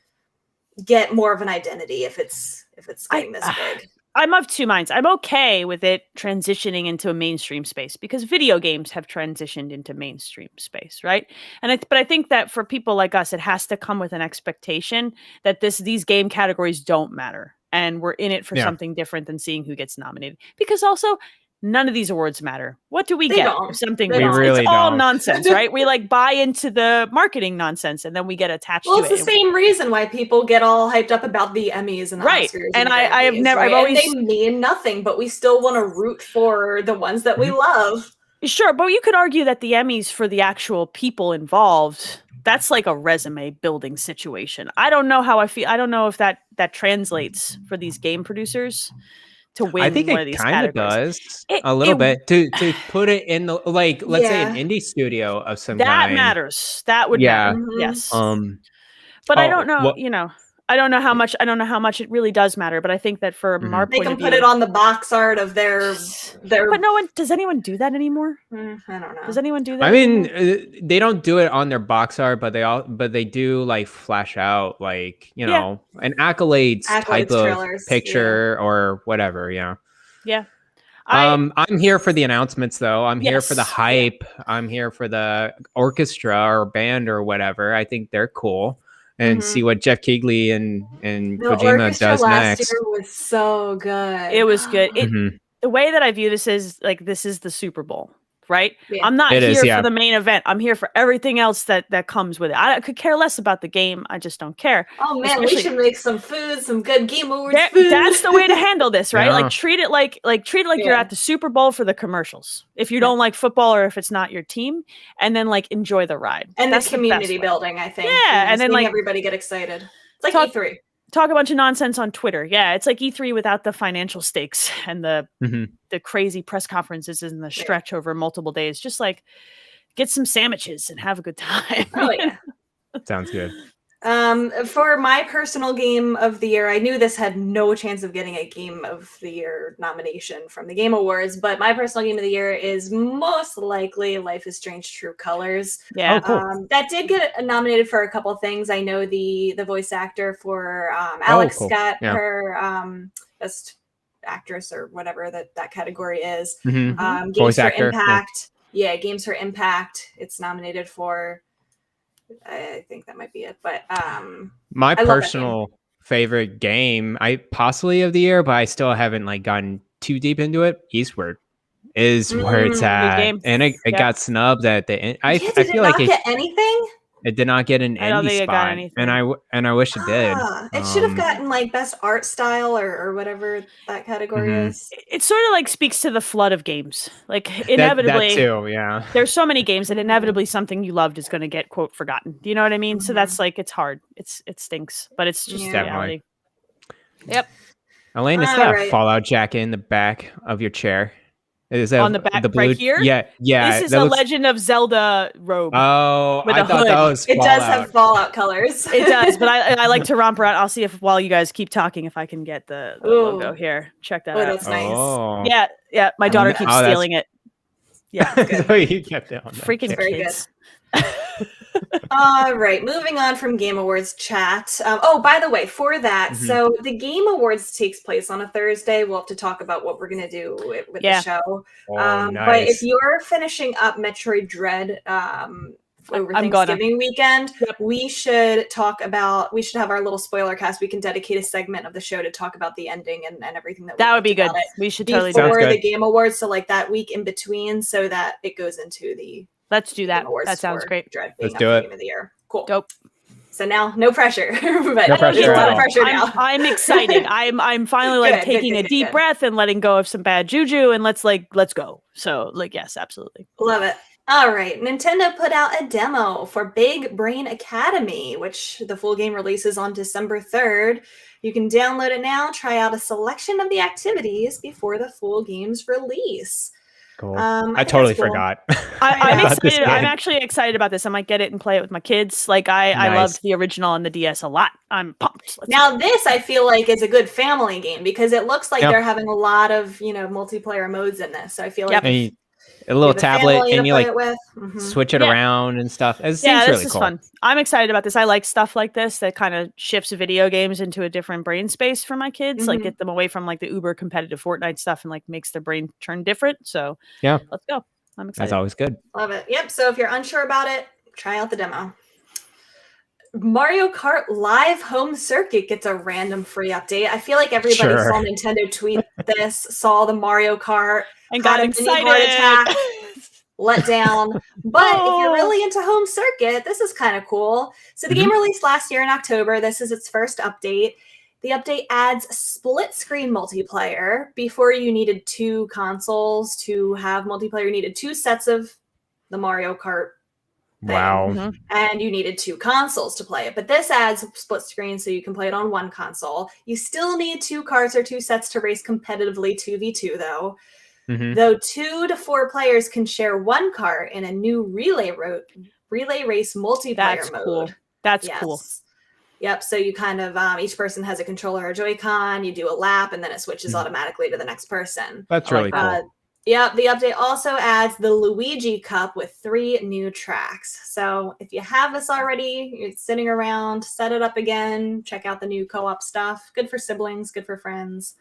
get more of an identity if it's getting this big. I'm of two minds. I'm okay with it transitioning into a mainstream space because video games have transitioned into mainstream space, right? But I think that for people like us, it has to come with an expectation that these game categories don't matter, and we're in it for something different than seeing who gets nominated. Because also, none of these awards matter. What do we get? Something we really it's all nonsense, right? We buy into the marketing nonsense, and then we get attached to it. Well, it's the same reason why people get all hyped up about the Emmys and the Oscars. And I've always they mean nothing, but we still want to root for the ones that we love. Sure, but you could argue that the Emmys for the actual people involved, that's like a resume building situation. I don't know how I feel. I don't know if that translates for these game producers to win I think one of it these kind of categories. does It, a little it bit to put it in the like, let's say an Yeah. indie studio of some that kind. matters. That would Yeah. matter. Mhm. Yes. But I don't know, well, I don't know how much it really does matter, but I think that from our They point can of put view, it on the box art of their. but does anyone do that anymore? I don't know. Does anyone do that? I mean, anymore? they don't do it on their box art, but they do like flash out like, Yeah. an accolades type of trailers, picture or whatever. Yeah. Yeah. I'm here for the announcements though. I'm here for the Yes. hype. I'm here for the orchestra or band or whatever. I think they're cool. And see what Jeff Keighley and The Kojima orchestra does last next. year was so good. It was good. Mhm. The way that I view this is like this is the Super Bowl, right? Yeah. I'm not It here is, yeah. for the main event. I'm here for everything else that comes with it. I could care less about the game. I just don't care. Oh man, Especially- we should make some food, some good Game Awards food. That's the way to handle this, right? Yeah. Like treat it like you're Yeah. at the Super Bowl for the commercials. If you don't like football or if it's not your team, and then like enjoy the ride. And That's the best community way. building, I think. Yeah, and then, seeing like, everybody get excited. It's like talk- E3. Talk a bunch of nonsense on Twitter. Yeah, it's like E3 without the financial stakes and the crazy press conferences and the stretch over multiple days. Just like get some sandwiches and have a good time. Oh yeah. Sounds good. For my personal game of the year, I knew this had no chance of getting a game of the year nomination from the Game Awards, but my personal game of the year is most likely Life is Strange True Colors. Yeah. Oh, cool. That did get nominated for a couple things. I know the voice actor for Alex cool. got Yeah. her best actress or whatever that category is. Mhm. Games Voice for actor, yeah. Impact. Yeah, Games for Impact. It's nominated for. I think that might be it. But My I love that personal favorite game, I possibly of the year, but I still haven't like gotten too deep into it. Eastward is where it's good at, game. and it Yeah. got snubbed at the end. I did feel it like not get anything? it did not get an I don't indie think it got spot, anything. and I wish it did. It should have gotten like best art style or whatever that category is. It sort of like speaks to the flood of games. Like inevitably, that too. Yeah. there's so many games that inevitably something you loved is going to get quote forgotten. Do you know what I mean? So that's like it's hard. It stinks, but it's just Yeah. the reality. Yep. Elaine, is All that right. a Fallout jacket in the back of your chair? Is that On the back the blue? right here? Yeah. This is that a looks- Legend of Zelda robe. Oh, with I a thought hood. that was It does have Fallout. Fallout colors. It does, but I like to romp around. I'll see if while you guys keep talking, if I can get the logo Ooh. here. Check that Oh, out. that's nice. Oh. Yeah. My daughter keeps that's- stealing it. Yeah, So you kept it on that freaking chair. Very kids. All right, moving on from Game Awards chat. By the way, for that, so the Game Awards takes place on a Thursday. We'll have to talk about what we're going to do with the show. Oh, But if nice. you're finishing up Metroid Dread over I'm gonna. Thanksgiving weekend, Yep. we should have our little spoiler cast. We can dedicate a segment of the show to talk about the ending and everything That would be liked good. about it We should totally do before Sounds that. the Game Awards. So like that week in between, so that it goes into the Let's do that. Game Awards That sounds for great. Dread Let's being do up it. Game of the year. Cool. Dope. So now, no pressure. But No there's pressure a lot at of all. pressure now. I'm excited. I'm finally like Good, taking good, a good, deep good. breath and letting go of some bad juju and let's go. So like yes, absolutely. Love it. All right. Nintendo put out a demo for Big Brain Academy, which the full game releases on December 3rd. You can download it now, try out a selection of the activities before the full game's release. Cool. I I think totally that's cool. forgot. I'm about this excited. I'm game. actually excited about this. I might get it and play it with my kids. Like I Nice. loved the original on the DS a lot. I'm pumped. Let's Now, go. this I feel like is a good family game because it looks like Yeah. they're having a lot of, multiplayer modes in this. So I feel Yep. like And a little tablet, and you like it with. Mhm. switch it Yeah. around and stuff. It seems Yeah, this really is cool. fun. I'm excited about this. I like stuff like this that kind of shifts video games into a different brain space for my kids. Like Mhm. get them away from like the uber competitive Fortnite stuff and like makes their brain turn different. So Yeah. let's go. I'm excited. That's always good. Love it. Yep. So if you're unsure about it, try out the demo. Mario Kart Live Home Circuit gets a random free update. I feel like everybody Sure. saw Nintendo tweet this, saw the Mario Kart, and had got a mini heart excited. attack, let down. But if you're Oh. really into Home Circuit, this is kind of cool. So the game released last year in October. This is its first update. The update adds split screen multiplayer. Before you needed 2 consoles to have multiplayer. You needed 2 sets of the Mario Kart thing, Wow. and you needed 2 consoles to play it. But this adds split screen so you can play it on 1 console. You still need 2 carts or 2 sets to race competitively 2v2 though. Though 2 to 4 players can share 1 cart in a new relay race multiplayer That's mode. cool. That's Yes. cool. Yep. So you kind of each person has a controller or Joy-Con. You do a lap, and then it switches automatically to the next person. That's really cool. Yep. The update also adds the Luigi Cup with 3 new tracks. So if you have this already, you're sitting around, set it up again. Check out the new co-op stuff. Good for siblings. Good for friends.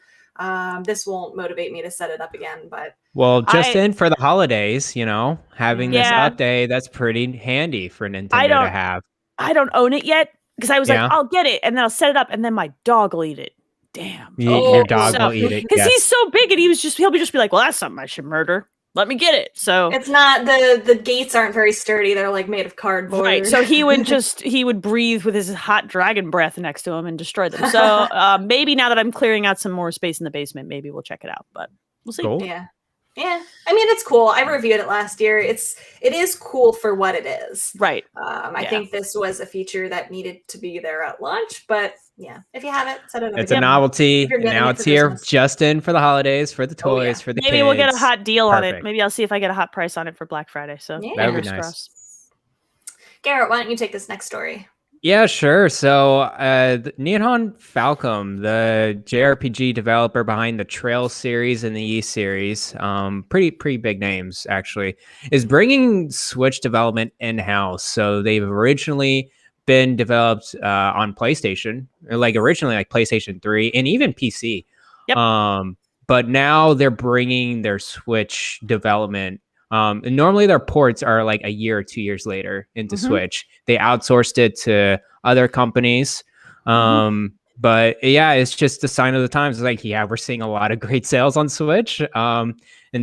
This won't motivate me to set it up again, but Well, just in for the holidays, having this Yeah. update, that's pretty handy for Nintendo to have. I don't own it yet because I was Yeah. like, I'll get it and then I'll set it up and then my dog will eat it. Damn. Your dog So- will eat it. Because Yes. he's so big and he'll just be like, well, that's something I should murder. Let me get it. So it's not the gates aren't very sturdy. They're like made of cardboard. right. So he would breathe with his hot dragon breath next to him and destroy them. So maybe now that I'm clearing out some more space in the basement, maybe we'll check it out. But we'll see. Cool. Yeah. Yeah. I mean, it's cool. I reviewed it last year. It is cool for what it is. Right. I think this was a feature that needed to be there at launch, but yeah, if you have it, set it up. It's a again. novelty. If you're getting Now it it's for here Christmas. just in for the holidays, for the toys, yeah. for the Maybe kids. we'll get a hot deal on it. Perfect. Maybe I'll see if I get a hot price on it for Black Friday. So Yeah. That would be fingers nice. crossed. Garrett, why don't you take this next story? Yeah, sure. So, Nihon Falcom, the JRPG developer behind the Trail series and the E series, pretty big names actually, is bringing Switch development in-house. So they've originally been developed on PlayStation, like PlayStation 3 and even PC. Yep. But now they're bringing their Switch development. And normally their ports are like a year or 2 years later into Switch. They outsourced it to other companies. But yeah, it's just a sign of the times. It's like, yeah, we're seeing a lot of great sales on Switch. And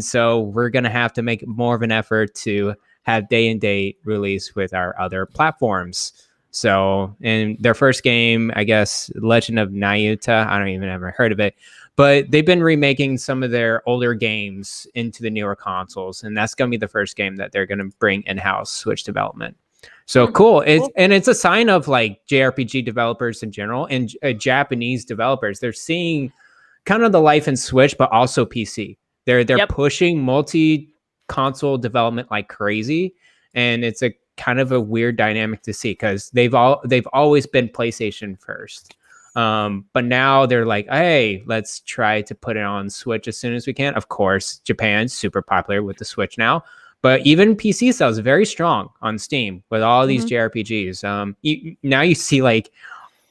so we're going to have to make more of an effort to have day and date release with our other platforms. So in their first game, I guess, Legend of Nayuta, I don't even ever heard of it. But they've been remaking some of their older games into the newer consoles, and that's going to be the first game that they're going to bring in-house Switch development. So cool. It's a sign of like JRPG developers in general and Japanese developers. They're seeing kind of the life in Switch, but also PC. They're pushing multi-console development like crazy, and it's a kind of a weird dynamic to see because they've always been PlayStation first. But now they're like, hey, let's try to put it on Switch as soon as we can. Of course, Japan's super popular with the Switch now, but even PC sales very strong on Steam with all these JRPGs. Now you see like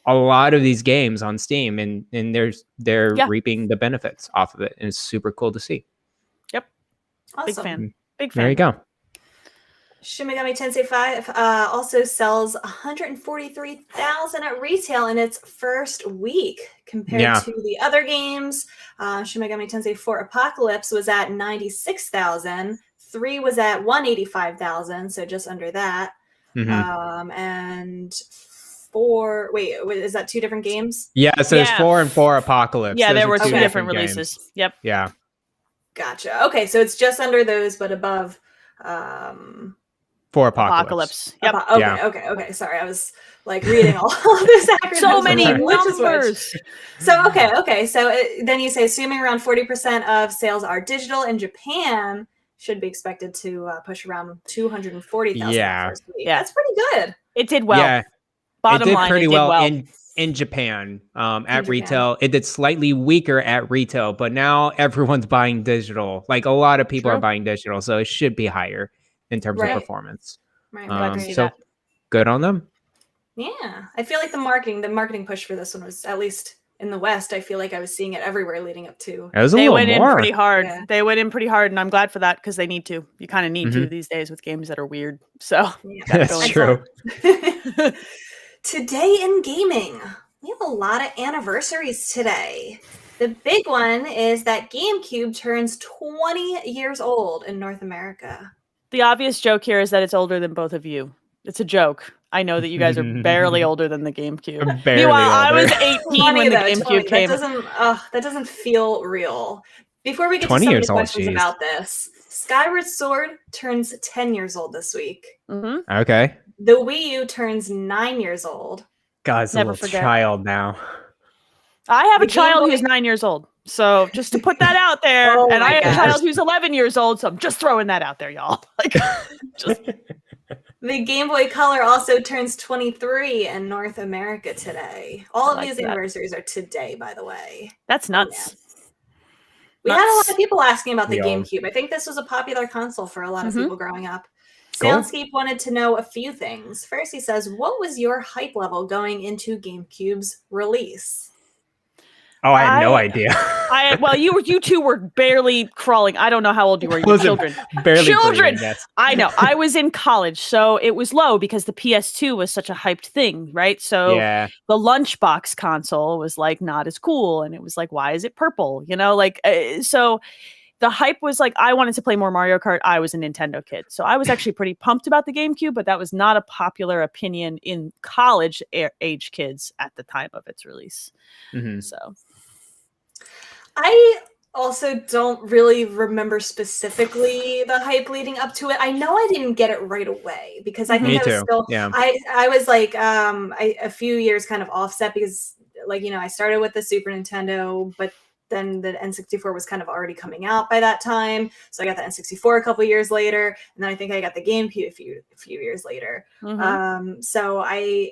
a lot of these games on Steam, and they're reaping the benefits off of it, and it's super cool to see. Yep, Awesome. Big fan. There you go. Shin Megami Tensei 5 also sells 143,000 at retail in its first week compared to the other games. Shin Megami Tensei 4 Apocalypse was at 96,000. 3 was at 185,000, so just under that. And 4, wait, is that 2 different games? Yeah, so there's 4 and 4 Apocalypse. Yeah, Those there are were 2 two different games. releases. Yep. Yeah. Gotcha. Okay, so it's just under those, but above 4 Apocalypse. Yep. Okay. Sorry, I was like reading all of this acronyms. So many Which is which? numbers. So okay. So then you say, assuming around 40% of sales are digital in Japan, should be expected to push around 240,000. Yeah. First week. Yeah. That's pretty good. It did well. Yeah. Bottom it did line, pretty it did well in Japan at retail. It did slightly weaker at retail, but now everyone's buying digital. Like a lot of people are buying digital, so it should be higher in terms of performance. Right. Glad to see so that. good on them. Yeah, I feel like the marketing push for this one was, at least in the West, I feel like I was seeing it everywhere leading up to. It was a They little went more. in pretty hard. Yeah. They went in pretty hard, and I'm glad for that because they need to. You kind of need to these days with games that are weird. So Yeah. That's true. Today in gaming, we have a lot of anniversaries today. The big one is that GameCube turns 20 years old in North America. the obvious joke here is that it's older than both of you. It's a joke. I know that you guys are barely older than the GameCube. Barely Meanwhile, I older. was 18 Funny when the though, GameCube came. that doesn't feel real. Before we get to 20 some of years the old, questions geez. about this, Skyward Sword turns 10 years old this week. Mhm. Okay. The Wii U turns 9 years old. God's a Never little forget. child now. I have The a child Game Boy- who's 9 years old. So just to put that out there, Oh and my I have a gosh. child who's 11 years old, so I'm just throwing that out there, y'all. Like, just The Game Boy Color also turns 23 in North America today. All of like these that. anniversaries are today, by the way. that's nuts. We had a lot Nuts. of people asking about the Yeah. GameCube. I think this was a popular console for a lot of Mhm. people growing up. Cool. Soundscape wanted to know a few things. First, he says, what was your hype level going into GameCube's release? Oh, I had no I- idea. Well, you two were barely crawling. I don't know how old you were. You were Wasn't children. Barely Children! breathing, yes. I know. I was in college, so it was low because the PS2 was such a hyped thing, right? So Yeah. the lunchbox console was like not as cool, and it was like, why is it purple? You know, like so. The hype was like, I wanted to play more Mario Kart. I was a Nintendo kid. So I was actually pretty pumped about the GameCube, but that was not a popular opinion in college age kids at the time of its release. Mhm. So I also don't really remember specifically the hype leading up to it. I know I didn't get it right away because I think Me I was too. still Yeah. I was like a few years kind of offset because I started with the Super Nintendo, but then the N64 was kind of already coming out by that time. So I got the N64 a couple years later, and then I think I got the GameCube a few years later. So I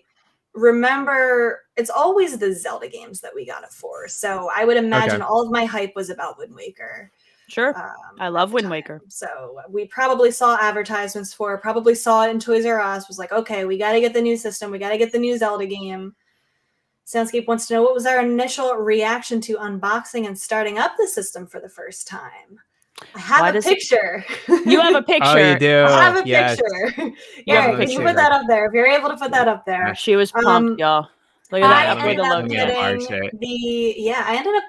remember it's always the Zelda games that we got it for. So I would imagine all of my hype was about Wind Waker. sure. I love at the Wind time. Waker. So we probably saw advertisements for, probably saw it in Toys R Us, was like, okay, we got to get the new system. We got to get the new Zelda game. Soundscape wants to know, what was our initial reaction to unboxing and starting up the system for the first time? I have a picture. You have a picture. Oh, you do. I have a Yes. picture. You have a Aaron, can you picture. put that up there? If you're able to put that up there. She was pumped, y'all. Look at I that. Up with ended the up logo.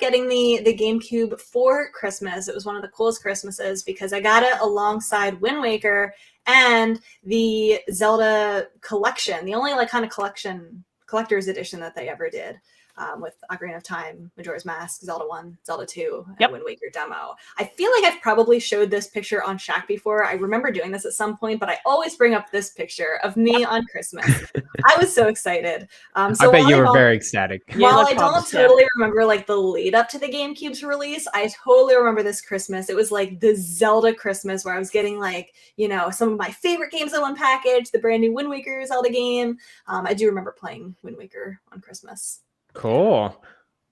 getting the GameCube for Christmas. It was one of the coolest Christmases because I got it alongside Wind Waker and the Zelda collection, the only kind of collector's edition that they ever did. With Ocarina of Time, Majora's Mask, Zelda 1, Zelda 2, and Wind Waker demo. I feel like I've probably showed this picture on Shack before. I remember doing this at some point, but I always bring up this picture of me on Christmas. I was so excited. So I bet you were very ecstatic. While I don't totally remember the lead up to the GameCube's release, I totally remember this Christmas. It was like the Zelda Christmas where I was getting some of my favorite games in one package, the brand new Wind Waker Zelda game. I do remember playing Wind Waker on Christmas. Cool.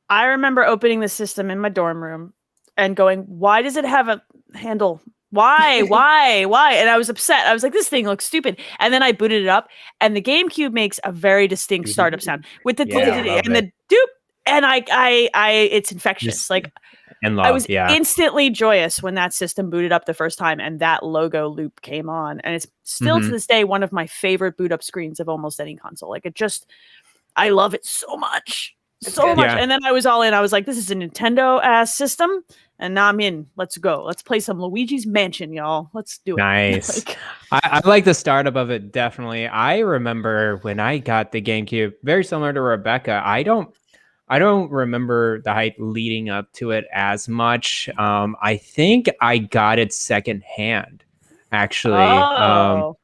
I remember opening the system in my dorm room and going, why does it have a handle? Why? And I was upset. I was like, this thing looks stupid. And then I booted it up, and the GameCube makes a very distinct startup sound with the and the doop. And it's infectious. And I was instantly joyous when that system booted up the first time and that logo loop came on. And it's still to this day one of my favorite boot up screens of almost any console. I love it so much. So much. And then I was all in. I was like, this is a Nintendo ass system. And now I'm in. Let's go. Let's play some Luigi's Mansion, y'all. Let's do it. Nice. I like the startup of it, definitely. I remember when I got the GameCube, very similar to Rebecca. I don't remember the hype leading up to it as much. I think I got it secondhand, actually.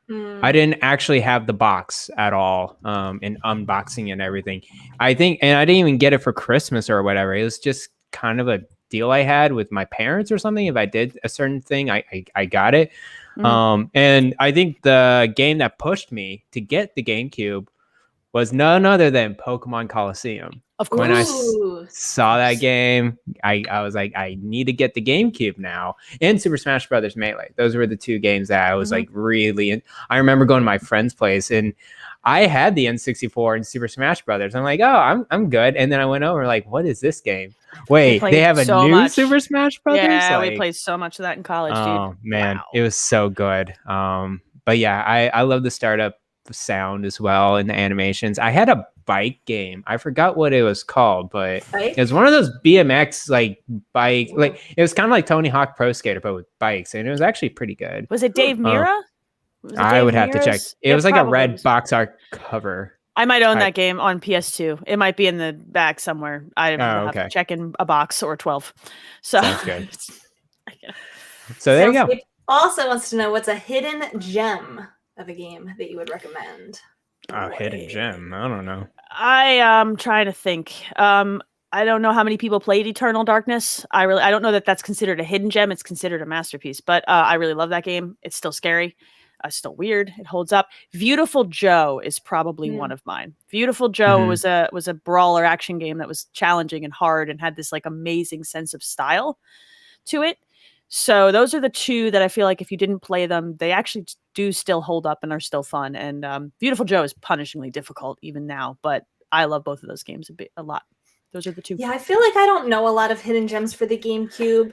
I didn't actually have the box at all, in unboxing and everything. I didn't even get it for Christmas or whatever. It was just kind of a deal I had with my parents or something. If I did a certain thing, I got it. And I think the game that pushed me to get the GameCube was none other than Pokemon Coliseum. Of course. When I saw that game, I was like, I need to get the GameCube now. And Super Smash Brothers Melee. Those were the two games that I was really. I remember going to my friend's place and I had the N64 and Super Smash Brothers. I'm like, oh, I'm good. And then I went over like, what is this game? Wait, they have a new Super Smash Brothers? Yeah, we played so much of that in college, dude. Oh man, it was so good. But yeah, I love the startup sound as well and the animations. I had a bike game. I forgot what it was called, but it was one of those BMX bike. It was kind of like Tony Hawk Pro Skater, but with bikes, and it was actually pretty good. Was it Dave Mirra? Was it I Days would and have to check. Years? It was like a probably red was. box art cover. I might own type. that game on PS2. It might be in the back somewhere. I will have okay. to check in a box or 12. So Sounds good. Yeah. So there you go. Soundscape also wants to know what's a hidden gem of a game that you would recommend. Oh, hidden gem. I don't know. I am trying to think. I don't know how many people played Eternal Darkness. I don't know that that's considered a hidden gem. It's considered a masterpiece, but I really love that game. It's still scary. Still weird. It holds up. Beautiful Joe is probably one of mine. Beautiful Joe was a brawler action game that was challenging and hard and had this like amazing sense of style to it. So those are the two that I feel like if you didn't play them, they actually do still hold up and are still fun. And Beautiful Joe is punishingly difficult even now, but I love both of those games a lot. Those are the two. Yeah, I feel like I don't know a lot of hidden gems for the GameCube.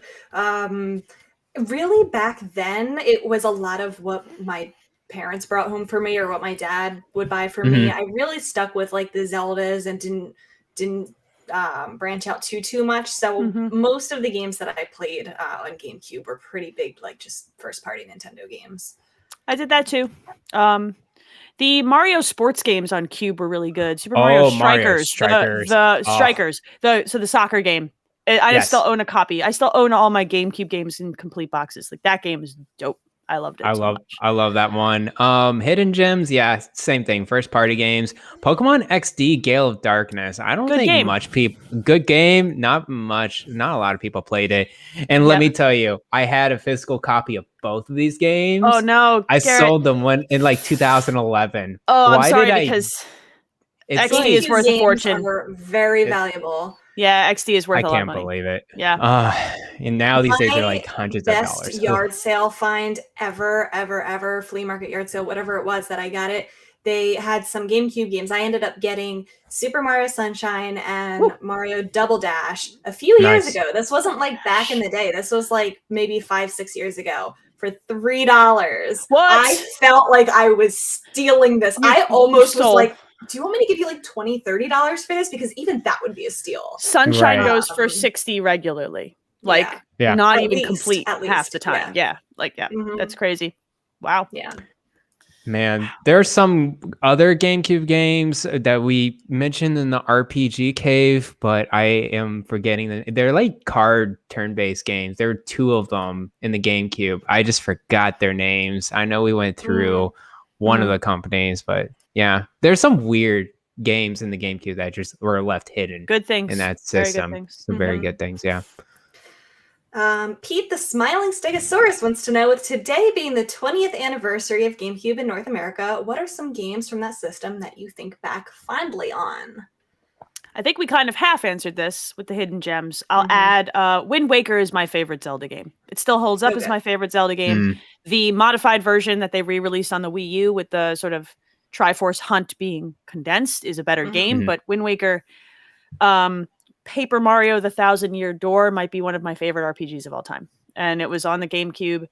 Really, back then, it was a lot of what my parents brought home for me or what my dad would buy for me. I really stuck with like the Zeldas and didn't branch out too much. So most of the games that I played on GameCube were pretty big, like just first-party Nintendo games. I did that too. The Mario sports games on Cube were really good. Super Mario Strikers, the Strikers, the soccer game. I still own a copy. I still own all my GameCube games in complete boxes. Like that game is dope. I loved it. I love that one. Hidden gems, yeah, same thing. First party games. Pokemon XD Gale of Darkness. I don't think much people. Good game. Not much. Not a lot of people played it. And let me tell you, I had a physical copy of both of these games. Oh no, I sold them in like 2011. Oh, I'm sorry because XD is worth a fortune. Are very valuable. Yeah, XD is worth a lot of money. I can't believe it. Yeah. And now these days they're like hundreds of dollars. Best yard sale find ever, flea market yard sale, whatever it was that I got it. They had some GameCube games. I ended up getting Super Mario Sunshine and Mario Double Dash a few years ago. This wasn't like back in the day. This was like maybe 5-6 years ago for $3. What? I felt like I was stealing this. I almost was like, do you want me to give you like $20-$30 for this? Because even that would be a steal. Sunshine goes for $60 regularly. Like not even complete half the time. Yeah. That's crazy. Wow. Yeah. Man, there's some other GameCube games that we mentioned in the RPG cave, but I am forgetting them. They're like card turn-based games. There were 2 of them in the GameCube. I just forgot their names. I know we went through one of the companies, but yeah, there's some weird games in the GameCube that just were left hidden. Good things in that system. Some very good things. Yeah. Pete the Smiling Stegosaurus wants to know, with today being the 20th anniversary of GameCube in North America, what are some games from that system that you think back fondly on? I think we kind of half answered this with the hidden gems. I'll add Wind Waker is my favorite Zelda game. It still holds up as my favorite Zelda game. The modified version that they re-released on the Wii U with the sort of Triforce Hunt being condensed is a better game, but Wind Waker, Paper Mario: The Thousand-Year Door might be one of my favorite RPGs of all time. And it was on the GameCube.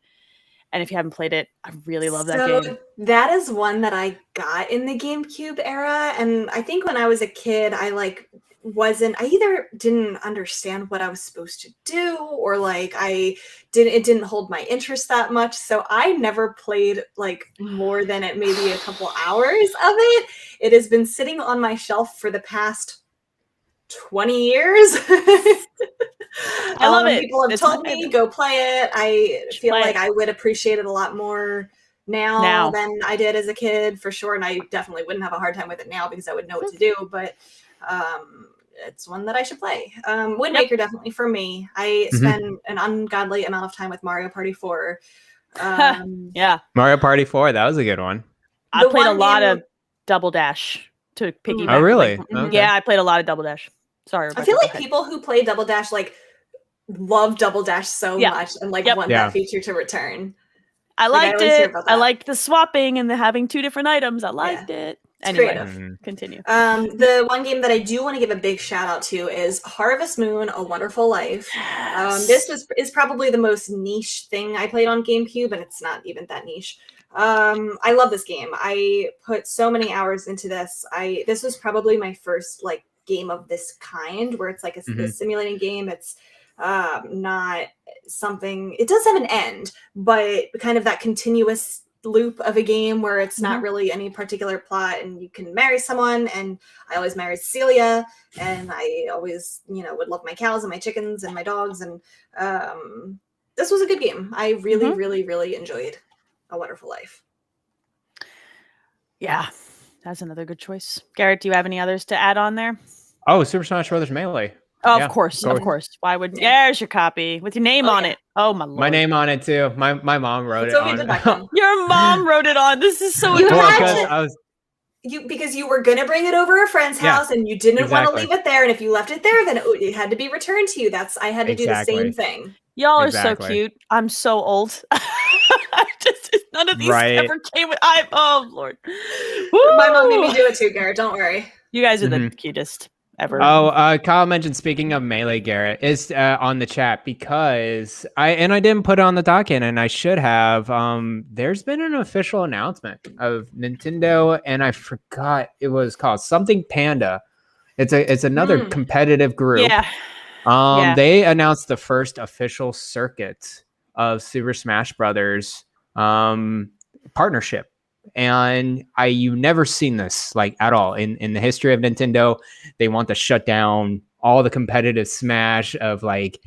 And if you haven't played it, I really love that game. That is one that I got in the GameCube era. And I think when I was a kid, I either didn't understand what I was supposed to do, or it didn't hold my interest that much. So I never played like more than maybe a couple hours of it. It has been sitting on my shelf for the past 20 years. I love it. People have told me go play it. I feel like I would appreciate it a lot more now than I did as a kid, for sure. And I definitely wouldn't have a hard time with it now because I would know what to do. But it's one that I should play. Wind Waker definitely for me. I spend an ungodly amount of time with Mario Party 4. Mario Party 4, that was a good one. I played a lot of Double Dash to piggyback. Oh, really? Okay. Yeah, I played a lot of Double Dash. Sorry, Rebecca, I feel like people who play Double Dash love Double Dash so much and want that feature to return. I liked it. I liked the swapping and the having 2 different items. I liked it. Anyway, continue. The one game that I do want to give a big shout out to is Harvest Moon: A Wonderful Life. Yes. This is probably the most niche thing I played on GameCube, and it's not even that niche. I love this game. I put so many hours into this. This was probably my first game of this kind, where it's like a simulating game. It's not something, it does have an end, but kind of that continuous loop of a game where it's not really any particular plot, and you can marry someone. And I always married Celia, and I always, would love my cows and my chickens and my dogs. And this was a good game. I really, really, really enjoyed A Wonderful Life. Yeah, that's another good choice. Garrett, do you have any others to add on there? Oh, Super Smash Brothers Melee. Oh, yeah, of course. Why would? There's your copy with your name on it. Oh my lord, my name on it too. My mom wrote it on. Your mom wrote it on. This is so because you were gonna bring it over a friend's house and you didn't want to leave it there, and if you left it there, then it had to be returned to you. I had to do the same thing. Y'all are so cute. I'm so old. None of these ever came with. Oh Lord. Woo! My mom made me do it too, Garrett. Don't worry. You guys are the cutest ever. Oh, Kyle mentioned, speaking of Melee, Garrett is on the chat because I didn't put it on the docket, and I should have. There's been an official announcement of Nintendo, and I forgot it was called something Panda. It's another competitive group. Yeah. They announced the first official circuit of Super Smash Brothers partnership. And you've never seen this like at all in the history of Nintendo. They want to shut down all the competitive Smash of like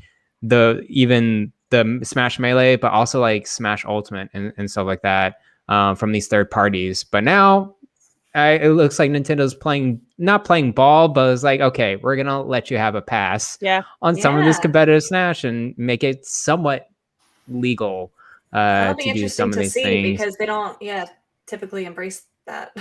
even the Smash Melee, but also like Smash Ultimate and stuff like that from these third parties. But now it looks like Nintendo's not playing ball, but it's like, okay, we're gonna let you have a pass on some of this competitive Smash and make it somewhat legal to do some of these things, because they don't typically embrace that.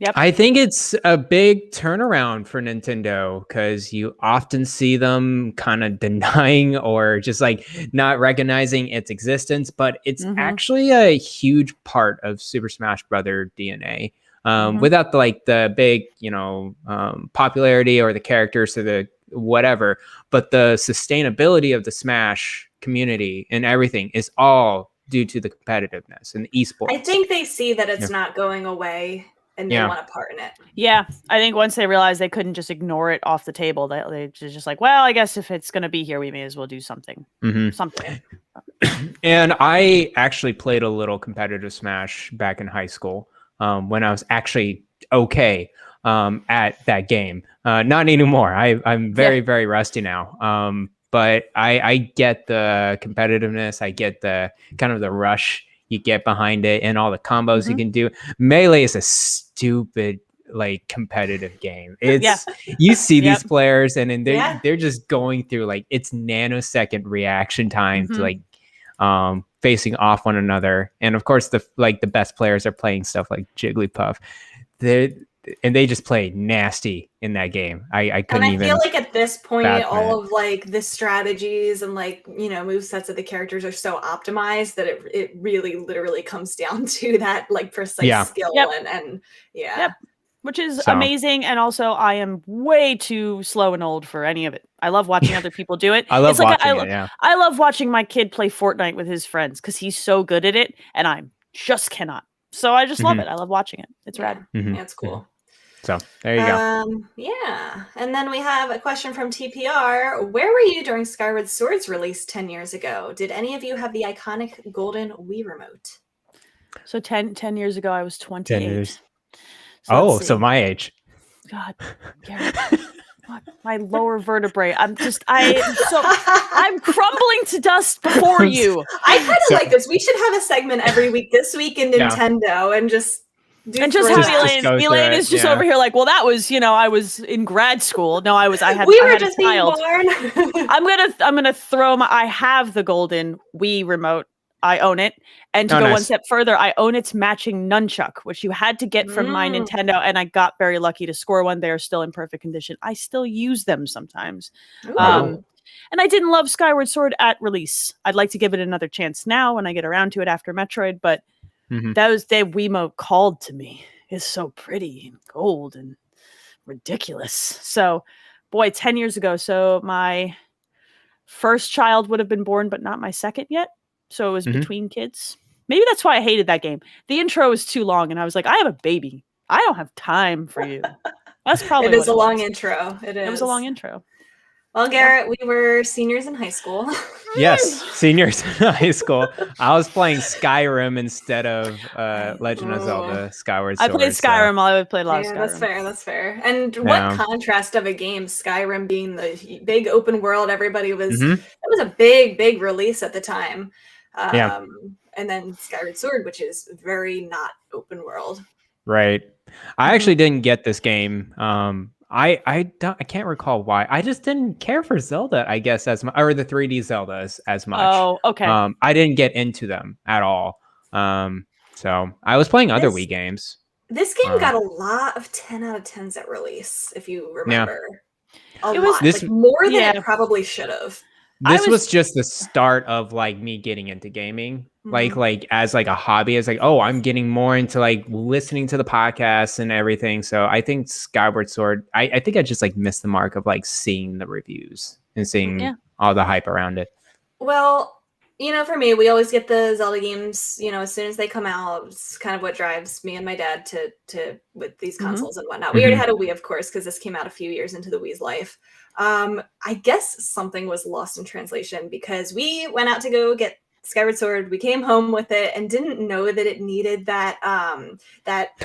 Yep. I think it's a big turnaround for Nintendo because you often see them kind of denying or just like not recognizing its existence, but it's actually a huge part of Super Smash Brother DNA. Without the big, popularity or the characters or the whatever, but the sustainability of the Smash community and everything is all due to the competitiveness and the esports. I think they see that it's not going away, and they want a part in it. Yeah, I think once they realized they couldn't just ignore it off the table, they just like, well, I guess if it's going to be here, we may as well do something. Something. And I actually played a little competitive Smash back in high school when I was actually okay at that game. Not anymore. I'm very, very rusty now. But I get the competitiveness. I get the kind of the rush you get behind it and all the combos you can do. Melee is a stupid, like, competitive game. It's you see these players and then they're just going through like it's nanosecond reaction time to like facing off one another. And of course the best players are playing stuff like Jigglypuff. They just play nasty in that game. I couldn't even. And I feel like at this point, all of like the strategies and like movesets of the characters are so optimized that it really literally comes down to that like precise skill and which is amazing. And also, I am way too slow and old for any of it. I love watching other people do it. I love watching it. I love watching my kid play Fortnite with his friends because he's so good at it, and I just cannot. So I just love it. I love watching it. It's rad. Yeah, it's cool. So there you go. Yeah. And then we have a question from TPR. Where were you during Skyward Sword's release 10 years ago? Did any of you have the iconic golden Wii remote? So 10 years ago, I was 28. 10 years. So so my age. God, Garrett. My lower vertebrae. I'm crumbling to dust before you. I kind of like this. We should have a segment every week. This week in Nintendo, and just have Elaine is just over here like, well, that was I was in grad school. No, I had a child. I'm gonna throw I have the golden Wii remote. I own it. And to go one step further, I own its matching nunchuck, which you had to get from my Nintendo, and I got very lucky to score one. They are still in perfect condition. I still use them sometimes. And I didn't love Skyward Sword at release. I'd like to give it another chance now when I get around to it after Metroid, but that was the Wiimote called to me. It's so pretty and gold and ridiculous. So, boy, 10 years ago. So my first child would have been born, but not my second yet. So it was between kids. Maybe that's why I hated that game. The intro was too long, and I was like, I have a baby. I don't have time for you. That's probably it is a long intro. It is. It was a long intro. Well, Garrett, we were seniors in high school. Yes, seniors in high school. I was playing Skyrim instead of Legend of Oh. Zelda Skyward I Sword. played Skyrim. I played a lot of Yeah, Skyrim. that's fair. That's fair. And what Yeah. contrast of a game, Skyrim being the big open world. Everybody was Mhm. that was a big release at the time. Yeah. And then Skyward Sword, which is very not open world. Right. I actually didn't get this game. I can't recall why. I just didn't care for Zelda, I guess, as much, or the 3D Zeldas as much. Oh, okay. I didn't get into them at all. So I was playing other This- Wii games. This game got a lot of 10 out of 10s at release, if you remember. A It was- lot. This- like more than yeah. it probably should have. This was- was just the start of like me getting into gaming. Mhm. Like as like a hobby. It's like, oh, I'm getting more into like listening to the podcasts and everything. So I think Skyward Sword, I think I just like missed the mark of like seeing the reviews and seeing all the hype around it. Well, for me, we always get the Zelda games, as soon as they come out. It's kind of what drives me and my dad to with these consoles and whatnot. We already had a Wii, of course, because this came out a few years into the Wii's life. I guess something was lost in translation because we went out to go get Skyward Sword. We came home with it and didn't know that it needed that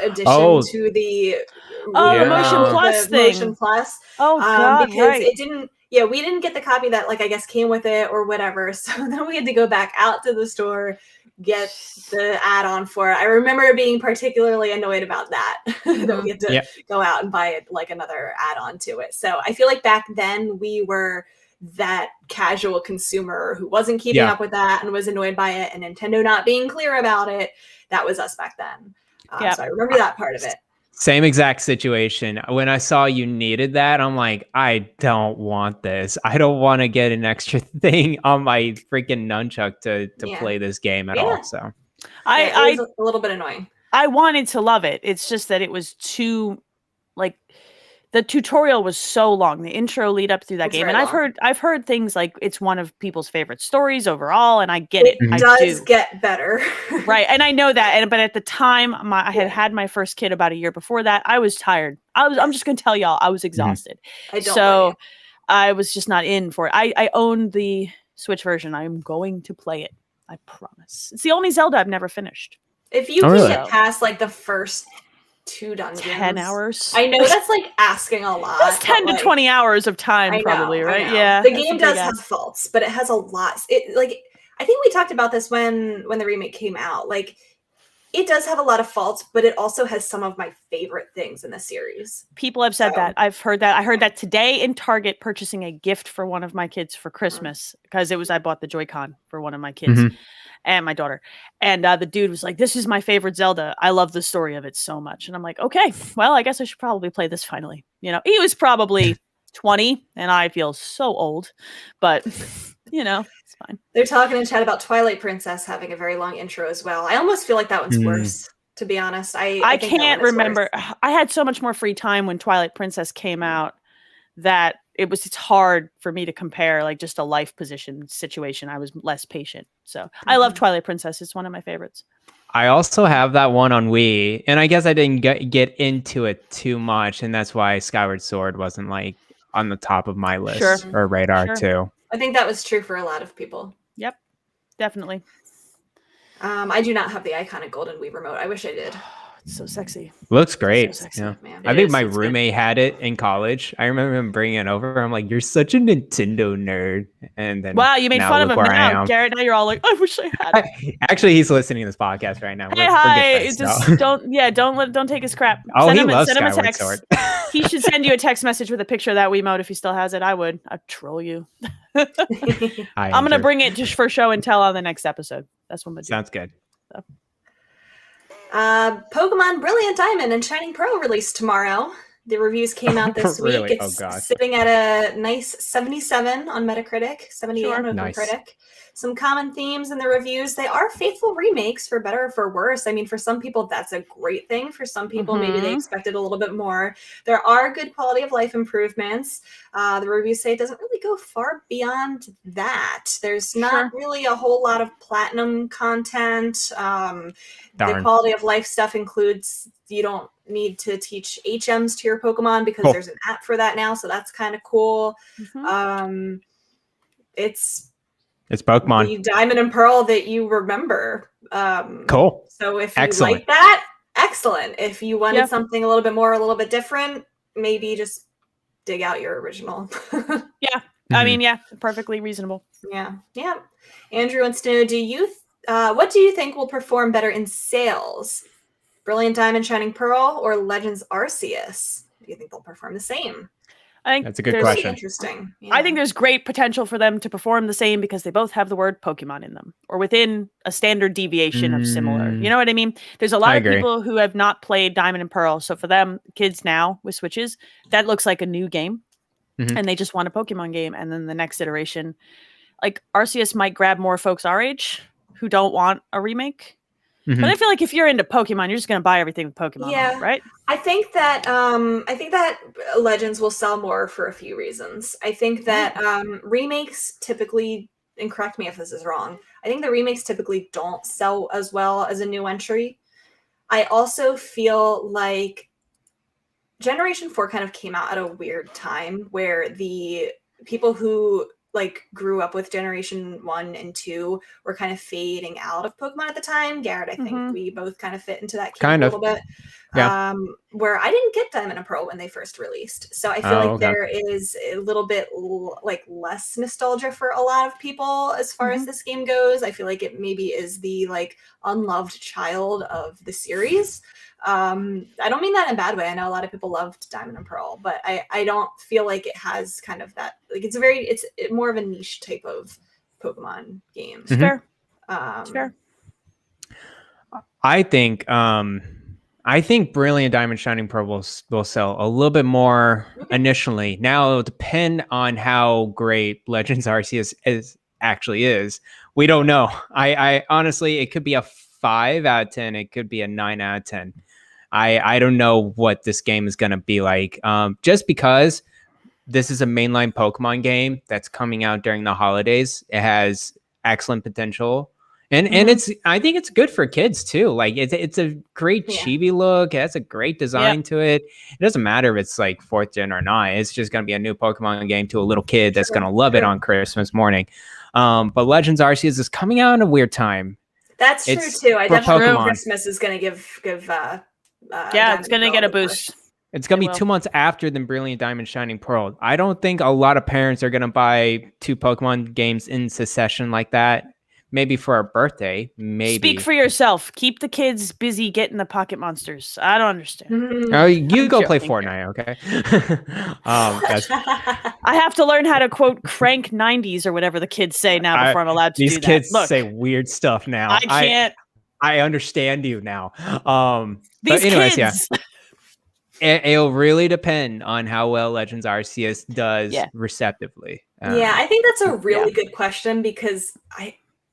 addition to the the Motion Plus thing. Motion Plus. Oh God, because right. it didn't. Yeah, we didn't get the copy that I guess came with it or whatever. So then we had to go back out to the store, get the add-on for it. I remember being particularly annoyed about that, that we had to go out and buy it another add-on to it. So I feel like back then we were that casual consumer who wasn't keeping up with that and was annoyed by it, and Nintendo not being clear about it. That was us back then. So I remember that part of it. Same exact situation. When I saw you needed that, I'm like, I don't want this. I don't want to get an extra thing on my freaking nunchuck to play this game at all. So it was a little bit annoying. I wanted to love it. It's just that it was too the tutorial was so long. The intro lead up through that game, and I've heard things like it's one of people's favorite stories overall, and I get it. It does get better, right? And I know that. But at the time, I had my first kid about a year before that. I was tired. I'm just gonna tell y'all, I was exhausted. I was just not in for it. I own the Switch version. I'm going to play it. I promise. It's the only Zelda I've never finished. If you can get past the first 2 dungeons, 10 hours. I know that's asking a lot. That's 10 to 20 hours of time, probably, right? Yeah. The game does have faults, but it has a lot. I think we talked about this when the remake came out. It does have a lot of faults, but it also has some of my favorite things in the series. People have said that. I've heard that. I heard that today in Target purchasing a gift for one of my kids for Christmas because I bought the Joy-Con for one of my kids. And my daughter. And the dude was like, this is my favorite Zelda. I love the story of it so much. And I'm like, okay, well, I guess I should probably play this finally. He was probably 20 and I feel so old, but it's fine. They're talking in chat about Twilight Princess having a very long intro as well. I almost feel like that one's worse, to be honest. I can't remember. I had so much more free time when Twilight Princess came out that it's hard for me to compare just a life position situation. I was less patient. So I love Twilight Princess. It's one of my favorites. I also have that one on Wii, and I guess I didn't get into it too much, and that's why Skyward Sword wasn't on the top of my list or radar too. I think that was true for a lot of people. Yep, definitely. I do not have the iconic golden Wii remote. I wish I did. It's so sexy. Looks great. So sexy, man. I think my roommate had it in college. I remember him bringing it over. I'm like, you're such a Nintendo nerd. And then wow, you made fun of him now, Garrett. Now you're all like, I wish I had it. Actually, he's listening to this podcast right now. Hey, hi. Just don't take his crap. Oh, send he loves him a Skyward text. Sword. He should send you a text message with a picture of that Wiimote if he still has it. I would. I'd troll you. I'm gonna bring it just for show and tell on the next episode. That's what I'm gonna do. Sounds good. So. Pokemon Brilliant Diamond and Shining Pearl released tomorrow. The reviews came out this week. It's sitting at a nice 77 on Metacritic, 78 on Metacritic. Some common themes in the reviews. They are faithful remakes, for better or for worse. I mean, for some people, that's a great thing. For some people, maybe they expected a little bit more. There are good quality of life improvements. The reviews say it doesn't really go far beyond that. There's not really a whole lot of platinum content. The quality of life stuff includes you don't need to teach HMs to your Pokemon because Cool. there's an app for that now, so that's kind of cool. Mhm. It's Pokemon. the Diamond and Pearl that you remember. Cool. So if Excellent. you like that, excellent. If you wanted Yeah. something a little bit more, a little bit different, maybe just dig out your original. Yeah. I mean, yeah, perfectly reasonable. Yeah. Andrew wants to know, what do you think will perform better in sales? Brilliant Diamond, Shining Pearl, or Legends Arceus? Do you think they'll perform the same? I think That's a good there's- question. Interesting. I think there's great potential for them to perform the same because they both have the word Pokemon in them, or within a standard deviation of similar. You know what I mean? There's a lot of agree. people who have not played Diamond and Pearl, so for them, kids now with Switches, that looks like a new game, and they just want a Pokemon game. And then the next iteration, like Arceus, might grab more folks our age who don't want a remake. But I feel like if you're into Pokemon, you're just going to buy everything with Pokemon, on it, right? I think that Legends will sell more for a few reasons. I think that remakes typically, and correct me if this is wrong, I think the remakes typically don't sell as well as a new entry. I also feel like Generation 4 kind of came out at a weird time where the people who like grew up with Generation 1 and 2 were kind of fading out of Pokemon at the time. Garrett, I think we both kind of fit into that camp a little bit. Yeah. Where I didn't get Diamond and Pearl when they first released. So I feel like there is a little bit like less nostalgia for a lot of people as far as this game goes. I feel like it maybe is the like unloved child of the series. I don't mean that in a bad way. I know a lot of people loved Diamond and Pearl, but I don't feel like it has kind of that, like it's more of a niche type of Pokemon game. It's fair. It's fair. I think Brilliant Diamond Shining Pearl will sell a little bit more initially. Now it'll depend on how great Legends Arceus actually is. We don't know. I honestly, it could be a 5 out of 10. It could be a 9 out of 10. I don't know what this game is going to be like. Just because this is a mainline Pokemon game that's coming out during the holidays, it has excellent potential. And I think it's good for kids too. Like it's a great chibi look. It has a great design to it. It doesn't matter if it's like 4th gen or not. It's just going to be a new Pokemon game to a little kid that's going to love it on Christmas morning. But Legends Arceus is coming out in a weird time. That's true too. I definitely think Christmas is going to give it's going to get a boost. It's going to be 2 months after the Brilliant Diamond Shining Pearl. I don't think a lot of parents are going to buy 2 Pokemon games in succession like that. Maybe for our birthday, maybe. Speak for yourself. Keep the kids busy getting the pocket monsters. I don't understand. Oh, you go play Fortnite, okay? I have to learn how to quote crank 90s or whatever the kids say now before I'm allowed to do that. These kids say weird stuff now. I can't. I understand you now. These but anyways, kids. It'll really depend on how well Legends Arceus does receptively. I think that's a really good question because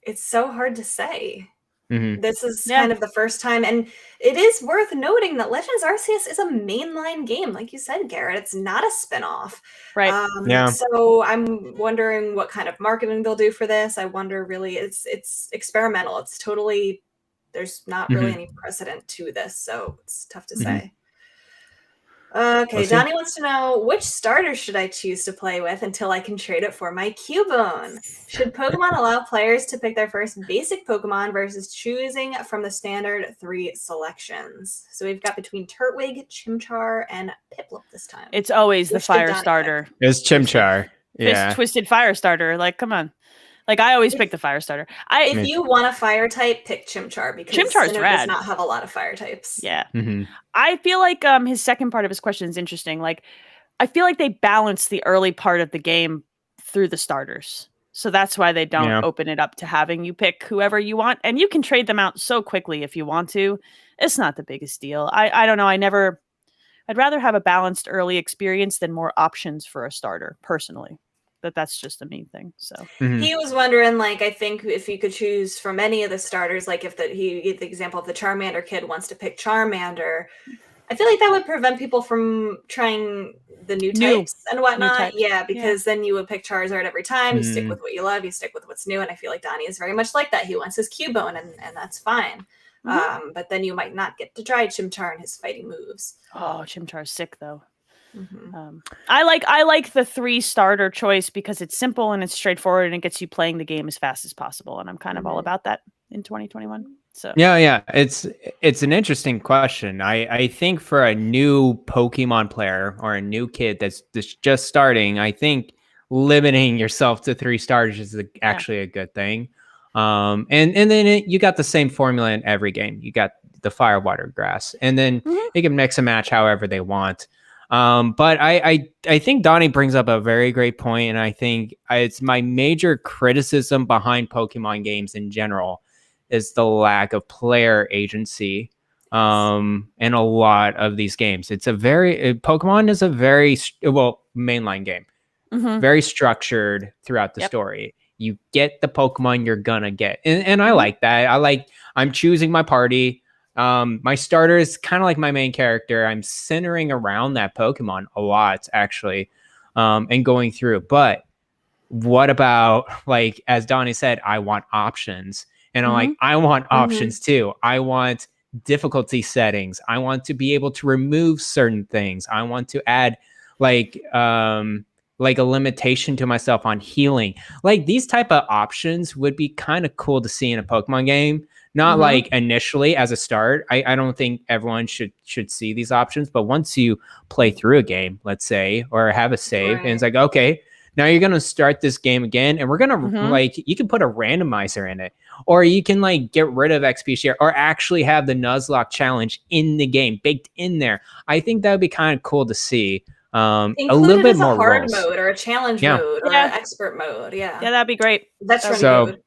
it's so hard to say. This is kind of the first time, and it is worth noting that Legends Arceus is a mainline game, like you said, Garrett. It's not a spinoff, right? So I'm wondering what kind of marketing they'll do for this. I wonder, really, it's experimental. It's totally, there's not really any precedent to this, so it's tough to say. Okay, Donnie wants to know, which starter should I choose to play with until I can trade it for my Cubone? Should Pokemon allow players to pick their first basic Pokemon versus choosing from the standard 3 selections? So we've got between Turtwig, Chimchar, and Piplup this time. It's always the fire starter. It's Chimchar. This twisted fire starter. Like, come on. Like, I always pick the fire starter. If you want a fire type, pick Chimchar because Chimchar's Sinnoh rad. does not have a lot of fire types. Yeah. I feel like his second part of his question is interesting. Like, I feel like they balance the early part of the game through the starters. So that's why they don't open it up to having you pick whoever you want. And you can trade them out so quickly if you want to. It's not the biggest deal. I don't know. I'd rather have a balanced early experience than more options for a starter, personally. That's just a mean thing. So he was wondering, like, I think if you could choose from any of the starters, like if he gave the example of the Charmander kid wants to pick Charmander, I feel like that would prevent people from trying the new types and whatnot. Because then you would pick Charizard every time. You stick with what you love. You stick with what's new. And I feel like Donnie is very much like that. He wants his Cubone, and that's fine. But then you might not get to try Chimchar and his fighting moves. Oh, Chimchar's sick though. Mm-hmm. I like the 3 starter choice because it's simple and it's straightforward and it gets you playing the game as fast as possible. And I'm kind of all about that in 2021. So yeah, it's an interesting question. I think for a new Pokemon player or a new kid that's just starting, I think limiting yourself to 3 starters is actually a good thing. And then you got the same formula in every game. You got the fire, water, grass, and then they can mix and match however they want. But I think Donnie brings up a very great point, and I think it's my major criticism behind Pokemon games in general is the lack of player agency in a lot of these games. It's Pokemon is a very mainline game, very structured throughout the story. You get the Pokemon you're gonna get, and I like that. I'm choosing my party. My starter is kind of like my main character. I'm centering around that Pokemon a lot, actually, and going through. But what about, like, as Donnie said, I want options. And I'm like, I want options too. I want difficulty settings. I want to be able to remove certain things. I want to add like a limitation to myself on healing. Like these type of options would be kind of cool to see in a Pokemon game. Not like initially as a start. I don't think everyone should see these options, but once you play through a game, let's say, or have a save, and it's like, okay, now you're going to start this game again, and we're going to like, you can put a randomizer in it, or you can like get rid of XP share, or actually have the Nuzlocke challenge in the game baked in there. I think that would be kind of cool to see. A little bit more hard roles. mode or a challenge mode or an expert mode. Yeah, that'd be great. Veteran mode.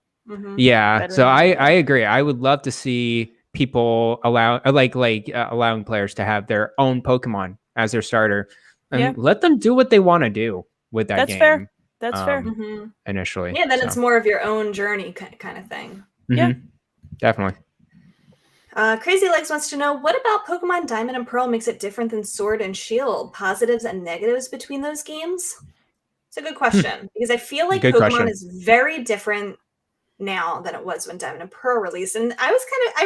Yeah, so I agree. I would love to see people allowing players to have their own Pokemon as their starter, and let them do what they want to do with that game. Fair. That's fair. Initially, yeah. Then it's more of your own journey kind of thing. Yeah, definitely. Crazy Legs wants to know, what about Pokemon Diamond and Pearl makes it different than Sword and Shield? Positives and negatives between those games? It's a good question because I feel like Pokemon is very different now than it was when Diamond and Pearl released. And I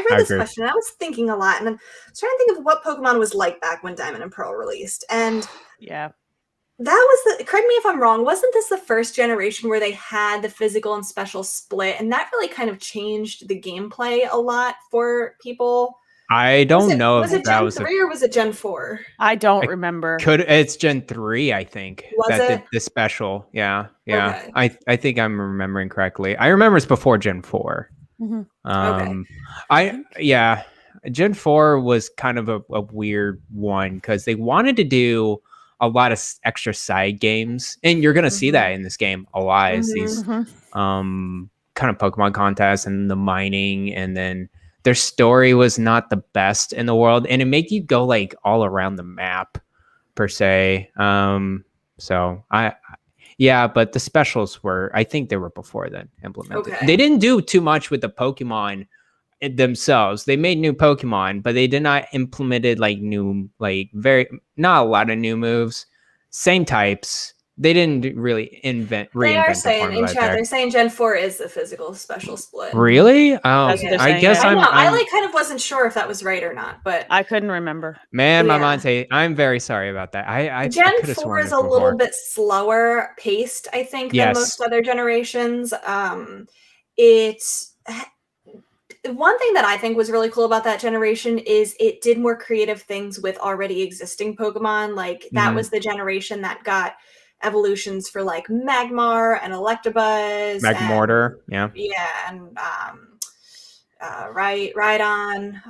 read this question and I was thinking a lot, and I was trying to think of what Pokemon was like back when Diamond and Pearl released. And that was correct me if I'm wrong, wasn't this the first generation where they had the physical and special split? And that really kind of changed the gameplay a lot for people. I don't know if that was Gen 3 or was it Gen 4? I don't remember. It's Gen 3, I think. Did the special. Yeah. Okay. I think I'm remembering correctly. I remember it's before Gen 4. Gen 4 was kind of a weird one because they wanted to do a lot of extra side games, and you're gonna see that in this game a lot. Is these kind of Pokemon contests and the mining, and then their story was not the best in the world, and it made you go like all around the map per se. But the specials I think they were before then implemented. They didn't do too much with the Pokemon themselves. They made new Pokemon, but they did not implemented like new, like not a lot of new moves, same types. They didn't really reinvent. They are saying in chat, they're saying Gen 4 is the physical special split. Really? Oh, I guess I kind of wasn't sure if that was right or not, but I couldn't remember. Man, my mind say I'm very sorry about that. Gen 4 is a little bit slower paced, I think, than most other generations. One thing that I think was really cool about that generation is it did more creative things with already existing Pokemon. Like that was the generation that got evolutions for like Magmar and Electabuzz, Magmortar, and Rhydon.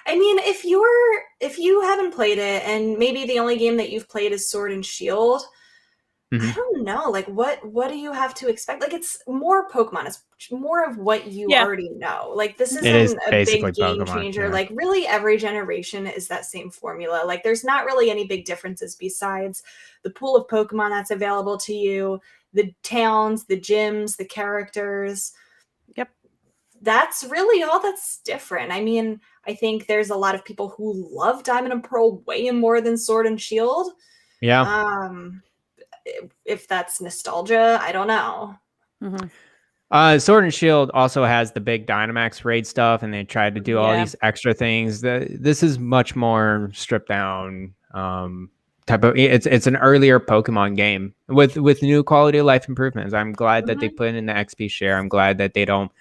I mean, if you haven't played it, and maybe the only game that you've played is Sword and Shield, I don't know. Like, what do you have to expect? Like, it's more Pokemon. It's more of what you already know. Like, this isn't a big game changer. Yeah. Like, really, every generation is that same formula. Like, there's not really any big differences besides the pool of Pokemon that's available to you, the towns, the gyms, the characters. Yep. That's really all that's different. I mean, I think there's a lot of people who love Diamond and Pearl way more than Sword and Shield. Yeah. If that's nostalgia, I don't know. Sword and Shield also has the big Dynamax raid stuff, and they tried to do all these extra things. This is much more stripped down type of. It's an earlier Pokemon game with new quality of life improvements. I'm glad that they put in the XP share. I'm glad that they don't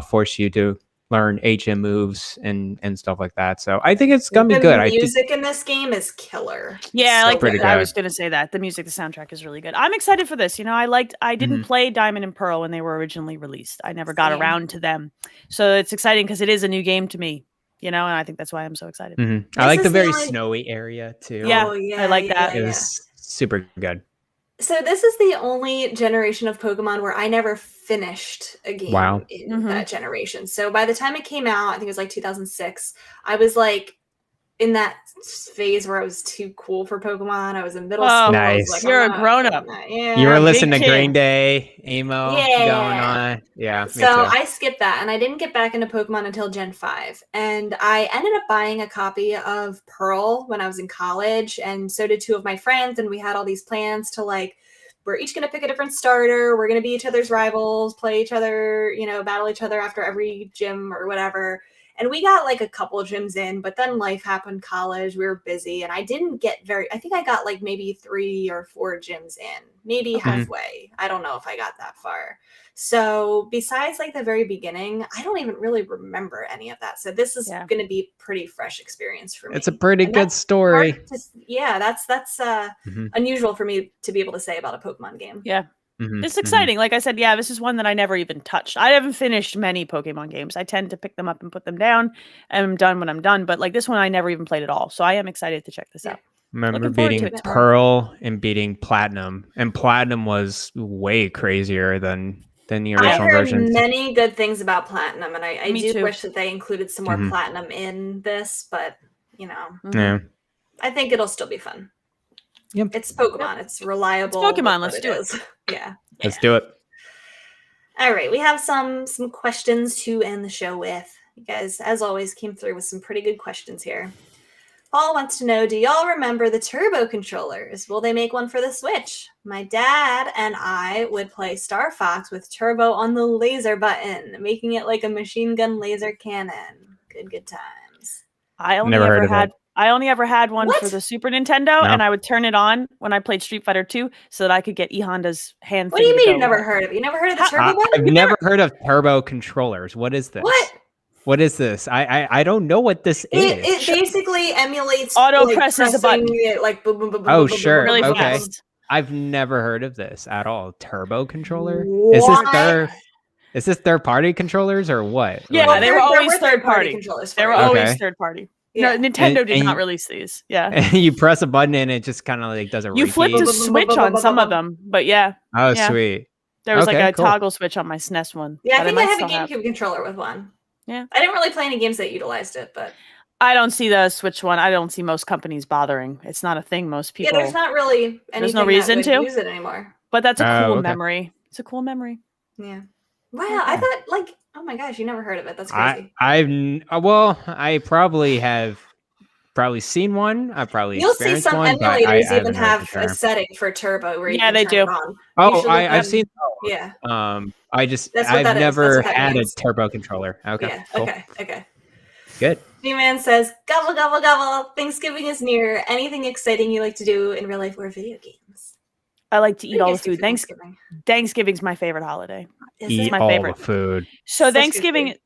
force you to learn HM moves and stuff like that. So I think it's gonna be good. The music in this game is killer. Yeah, so like pretty I good. was gonna say that the music, the soundtrack is really good. I'm excited for this. You know, I didn't play Diamond and Pearl when they were originally released. I never got around to them, so it's exciting because it is a new game to me. You know, and I think that's why I'm so excited. I like the very snowy area too. Yeah, Oh, yeah, I like that. It was super good. So this is the only generation of Pokemon where I never finished a game in that generation. So by the time it came out, I think it was like 2006, I was like in that phase where I was too cool for Pokemon. I was in middle school. Nice. I was like, You're a grown-up. Yeah. You were listening to big kid. Green Day, emo going on. Yeah, me So too. I skipped that, and I didn't get back into Pokemon until Gen 5. And I ended up buying a copy of Pearl when I was in college, and so did two of my friends, and we had all these plans to like, we're each going to pick a different starter. We're going to be each other's rivals, play each other, you know, battle each other after every gym or whatever. And we got like a couple of gyms in, but then life happened, college, we were busy, and I didn't get I think I got like maybe 3 or 4 gyms in, maybe halfway. I don't know if I got that far. So besides like the very beginning, I don't even really remember any of that. So this is going to be a pretty fresh experience for me. It's a pretty good story. That's unusual for me to be able to say about a Pokemon game. Yeah. It's exciting. Like I said, this is one that I never even touched. I haven't finished many Pokemon games. I tend to pick them up and put them down, and I'm done when I'm done. But like this one, I never even played at all. So I am excited to check this out. Remember beating Pearl and beating Platinum, and Platinum was way crazier than the original version. I heard many good things about Platinum, and I do too. wish that they included some more Platinum in this, but you know, Yeah, I think it'll still be fun. Yep. It's Pokemon. It's reliable. It's Pokemon. Let's do it. Yeah. Let's do it. All right. We have some questions to end the show with. You guys, as always, came through with some pretty good questions here. Paul wants to know, do y'all remember the Turbo controllers? Will they make one for the Switch? My dad and I would play Star Fox with Turbo on the laser button, making it like a machine gun laser cannon. Good times. I only ever had one for the Super Nintendo, and I would turn it on when I played Street Fighter 2 so that I could get E Honda's hand. What do you mean you've never heard of it? You never heard of the Turbo one? I've never heard of Turbo controllers. What is this? What is this? I don't know what this is. It basically emulates presses a button. It, like boom, boom, boom, oh, boom, sure. boom, boom, boom, Okay. boom. I've never heard of this at all. Turbo controller? What? Is this third party controllers or what? Yeah, they were always third party controllers. They were always third party. Yeah. No, Nintendo did not release these. Yeah. And you press a button and it just kind of like does a You repeat. flipped a switch on some of them, but yeah. Oh, sweet. There was like a toggle switch on my SNES one. Yeah, I think I have a GameCube controller with one. Yeah. I didn't really play any games that utilized it, but I don't see the Switch one. I don't see most companies bothering. It's not a thing most people. Yeah, there's not really there's no reason to use it anymore. But that's a cool memory. It's a cool memory. Yeah. Wow, I thought oh my gosh, you never heard of it. That's crazy. I probably have seen one. I probably You'll see some one, emulators even have a setting for Turbo where you can they turn do. It on. Oh, I've seen. Yeah. I've never had a Turbo controller. Okay. Yeah. Cool. Okay. Good. G-Man says, gobble, gobble, gobble. Thanksgiving is near. Anything exciting you like to do in real life or video games? I like to eat all the food. Thanksgiving's my favorite holiday. Eat my all favorite the food. So Thanksgiving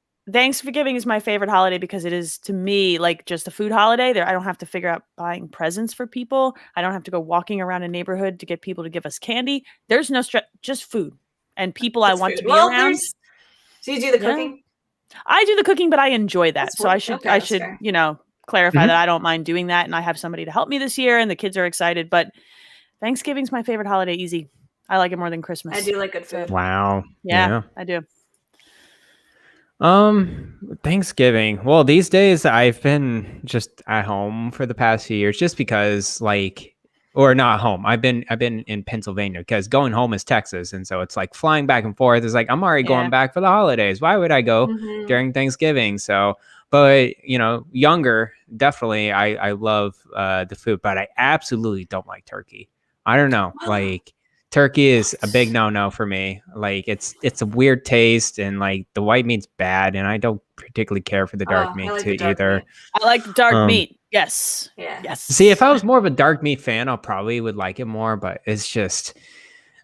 is my favorite holiday because it is, to me, like just a food holiday. There, I don't have to figure out buying presents for people. I don't have to go walking around a neighborhood to get people to give us candy. There's no stress, just food and people I want to be around. So you do the cooking? I do the cooking, but I enjoy that. So I should, fair. clarify that I don't mind doing that. And I have somebody to help me this year and the kids are excited, but Thanksgiving's my favorite holiday. Easy. I like it more than Christmas. I do like good food. Wow. Yeah. I do. Thanksgiving. Well, these days I've been just at home for the past few years, just because or not home. I've been in Pennsylvania because going home is Texas. And so it's like flying back and forth. It's like, I'm already going back for the holidays. Why would I go during Thanksgiving? So, but younger, definitely I love the food, but I absolutely don't like turkey. I don't know. turkey is a big no-no for me. Like it's a weird taste, and like the white meat's bad, and I don't particularly care for the dark meat I like too the dark either. meat. I like the dark Um, meat. Yes. Yeah. Yes. See, if I was more of a dark meat fan, I probably would like it more, but it's just,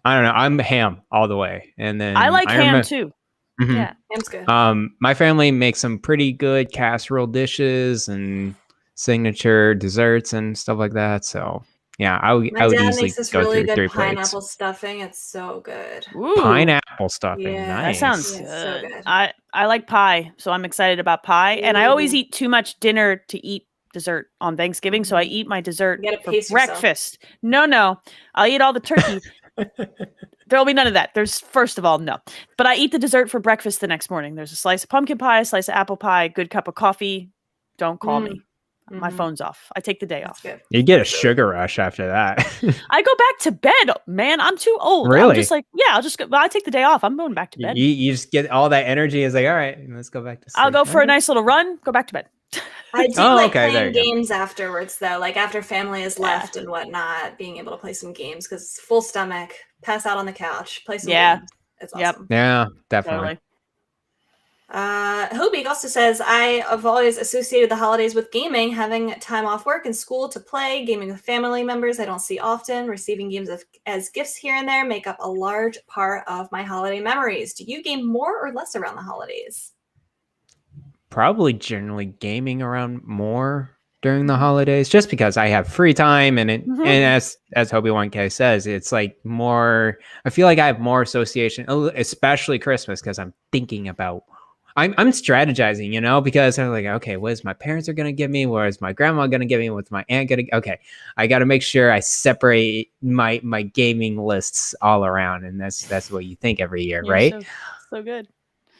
I don't know. I'm ham all the way. And then I like ham remember, too. Mhm. Yeah. Ham's good. My family makes some pretty good casserole dishes and signature desserts and stuff like that. So yeah, I would My dad easily makes this go really through good 3 pineapple plates. stuffing. It's so good. Ooh, Pineapple stuffing, Yeah, that nice. sounds Yeah, good. so good. I like pie, so I'm excited about pie. And I always Ooh. eat too much dinner to eat dessert on Thanksgiving, so I eat my dessert You gotta for pace yourself. breakfast. No, I'll eat all the turkey. There'll be none of that. There's first of all, no. But I eat the dessert for breakfast the next morning. There's a slice of pumpkin pie, a slice of apple pie, good cup of coffee. Don't call me. My phone's off. I take the day That's off. good. You get a sugar rush after that. I go back to bed, man. I'm too old. Really? I'm just like, yeah, I'll just go. I take the day off. I'm going back to bed. You just get all that energy. It's like, all right, let's go back to sleep. I'll go for a Okay. nice little run, go back to bed. I do Oh, like okay, there playing you go. games afterwards, though. Like after family is left and whatnot, being able to play some games because full stomach, pass out on the couch, play some games. It's Yep. awesome. Yeah, definitely. Totally. Hobie also says, I have always associated the holidays with gaming, having time off work and school to play, gaming with family members I don't see often, receiving games as gifts here and there make up a large part of my holiday memories. Do you game more or less around the holidays? Probably generally gaming around more during the holidays, just because I have free time, and Mhm. and as Hobie1K says, it's like more. I feel like I have more association, especially Christmas, because I'm thinking about. I'm strategizing, because I'm like, okay, what is my parents are gonna give me? What is my grandma gonna give me? What's my aunt gonna? Okay, I got to make sure I separate my gaming lists all around, and that's what you think every year, You're right? So good.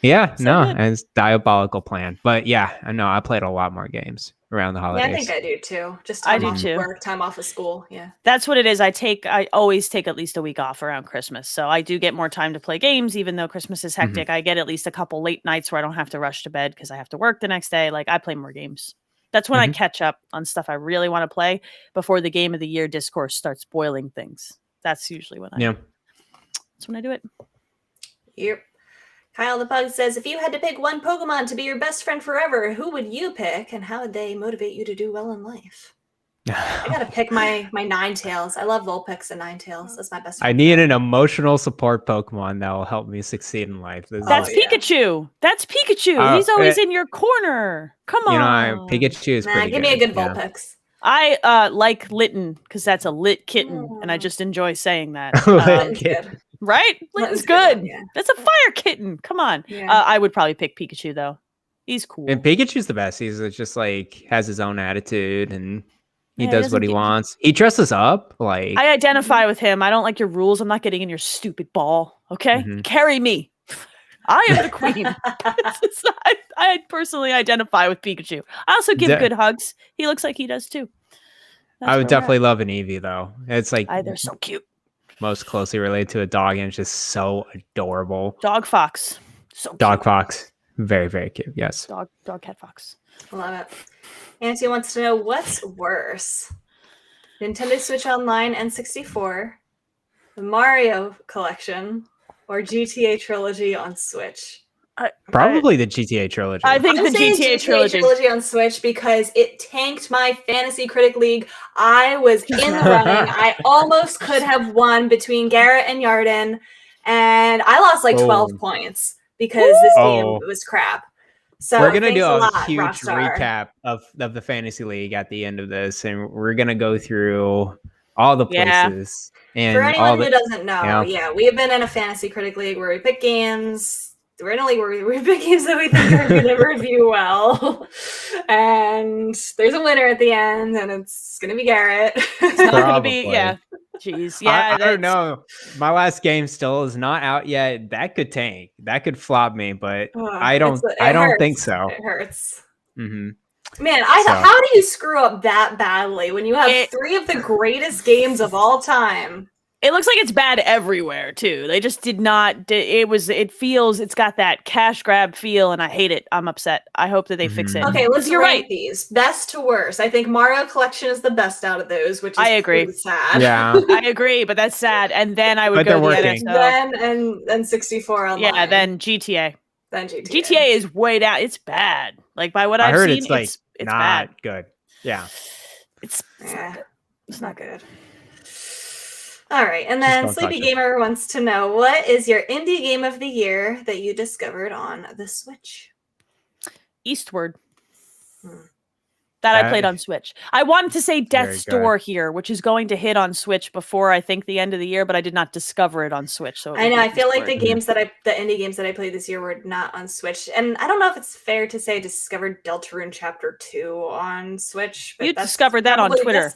Yeah, So no, good. it's diabolical plan. But yeah, I know I played a lot more games around the Yeah, holidays. I think I do too. Just I time do off too. of work, time off of school. Yeah. That's what it is. I always take at least a week off around Christmas. So I do get more time to play games, even though Christmas is hectic. I get at least a couple late nights where I don't have to rush to bed because I have to work the next day. Like I play more games. That's when I catch up on stuff I really want to play before the game of the year discourse starts boiling things. That's usually when that's when I do it. Yep. Kyle the Pug says, if you had to pick one Pokemon to be your best friend forever, who would you pick and how would they motivate you to do well in life? I gotta pick my Ninetales. I love Vulpix and Ninetales. That's my best friend. I need an emotional support Pokemon that will help me succeed in life. That's Pikachu. That's Pikachu. He's always in your corner. Come on. Pikachu is pretty give me a good Vulpix. I like Litten because that's a lit kitten, and I just enjoy saying that. Litten's good. Right? Litten's Litten's good. good, yeah. That's a fire kitten. Come on. Yeah. I would probably pick Pikachu though. He's cool. And Pikachu's the best. He's just like has his own attitude and he Yeah, he does doesn't what he get- wants. He dresses up like I identify with him. I don't like your rules. I'm not getting in your stupid ball. Okay? Mhm. Carry me. I am the queen. I personally identify with Pikachu. I also give good hugs. He looks like he does too. That's I would where we're definitely love an Eevee though. It's like at. They're so cute. most closely related to a dog, and it's just so adorable. Dog fox. So cute. Dog fox. Very, very cute. Yes. Dog cat fox. Love it. Nancy wants to know what's worse, Nintendo Switch Online N64, the Mario Collection, or GTA Trilogy on Switch. Probably the GTA trilogy. I think the GTA trilogy. on Switch because it tanked my Fantasy Critic League. I was in the running. I almost could have won between Garret and Yarden, and I lost like 12 points because this game was crap. So we're gonna do a lot, huge Rockstar. recap of the Fantasy League at the end of this, and we're gonna go through all the places. And for anyone all who doesn't know, we have been in a Fantasy Critic League where we pick games. We're in a league where we pick games that we think are going to review well, and there's a winner at the end, and it's going to be Garret. It's not going to be, Jeez, yeah. I don't know. My last game still is not out yet. That could tank. That could flop me, but I don't think so. It hurts. Mm-hmm. Man, how do you screw up that badly when you have three of the greatest games of all time? It looks like it's bad everywhere too. They just did not. It's got that cash grab feel, and I hate it. I'm upset. I hope that they fix it. Okay, let's You're rank right. these best to worst. I think Mario Collection is the best out of those, which is I agree. pretty sad. Yeah. I agree, but that's sad. And then I would But go they're the working. NSO. Then 64 online. Yeah, then GTA. Then GTA. GTA is way down. It's bad. Like by what I I've heard seen, it's like it's not bad. good. Yeah. It's It's not good. All right, and then don't Sleepy touch it. Gamer wants to know, what is your indie game of the year that you discovered on the Switch? Eastward. Hmm. That I That played on Switch. I wanted to say very Death's good. Door here, which is going to hit on Switch before I think the end of the year, but I did not discover it on Switch. So I know. I feel like the Eastward. indie games that I played this year were not on Switch, and I don't know if it's fair to say I discovered Deltarune Chapter 2 on Switch. But You that's discovered that on probably- Twitter.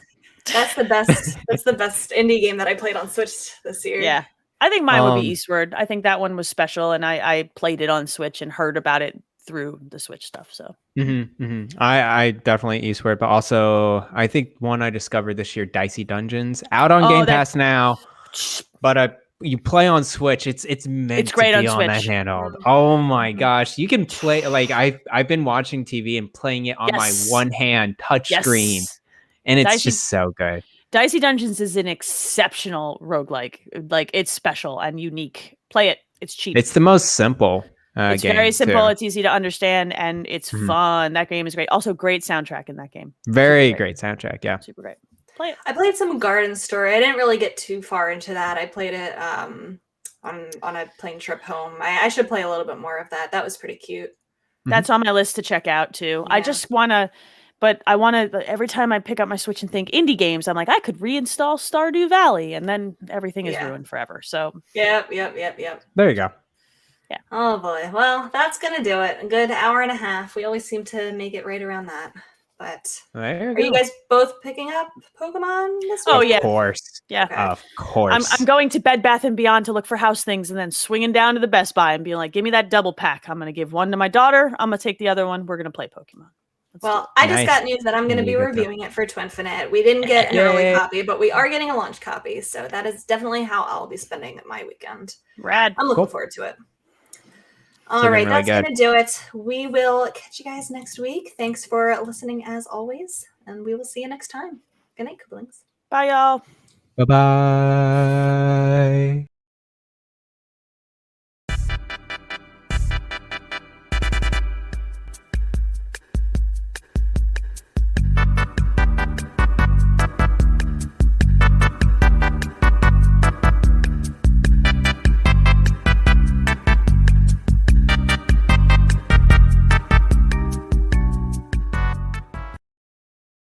That's the best. That's the best indie game that I played on Switch this year. Yeah. I think mine would be Eastward. I think that one was special, and I played it on Switch and heard about it through the Switch stuff. So I definitely Eastward, but also I think one I discovered this year, Dicey Dungeons, out on Game Pass now. But you play on Switch. It's meant It's great to be on on that Switch. handheld. Oh my gosh, you can play like I've been watching TV and playing it on my one hand touch screen, and it's just so good. Dicey Dungeons is an exceptional roguelike. Like it's special and unique. Play it. It's cheap. It's the most simple. It's game very simple. too. It's easy to understand, and it's fun. That game is great. Also, great soundtrack in that game. Very great soundtrack. Yeah, super great. Play it. I played some Garden Story. I didn't really get too far into that. I played it on a plane trip home. I should play a little bit more of that. That was pretty cute. That's on my list to check out too. Yeah. I just want to, but I want to. Every time I pick up my Switch and think indie games, I'm like, I could reinstall Stardew Valley, and then everything is ruined forever. So. Yep. There you go. Yeah. Oh boy. Well, that's gonna do it. A good hour and a half. We always seem to make it right around that. But are you guys both picking up Pokemon this week? Oh yeah, of course. Yeah, okay. Of course. I'm going to Bed Bath & Beyond to look for house things, and then swinging down to the Best Buy and being like, "Give me that double pack. I'm gonna give one to my daughter. I'm gonna take the other one. We're gonna play Pokemon." I just got news that I'm going to be reviewing it for Twinfinite. We didn't get an early copy, but we are getting a launch copy. So that is definitely how I'll be spending my weekend. Rad. I'm looking forward to it. All right, that's going to do it. We will catch you guys next week. Thanks for listening as always, and we will see you next time. Good night, Kublings. Bye, y'all. Bye-bye.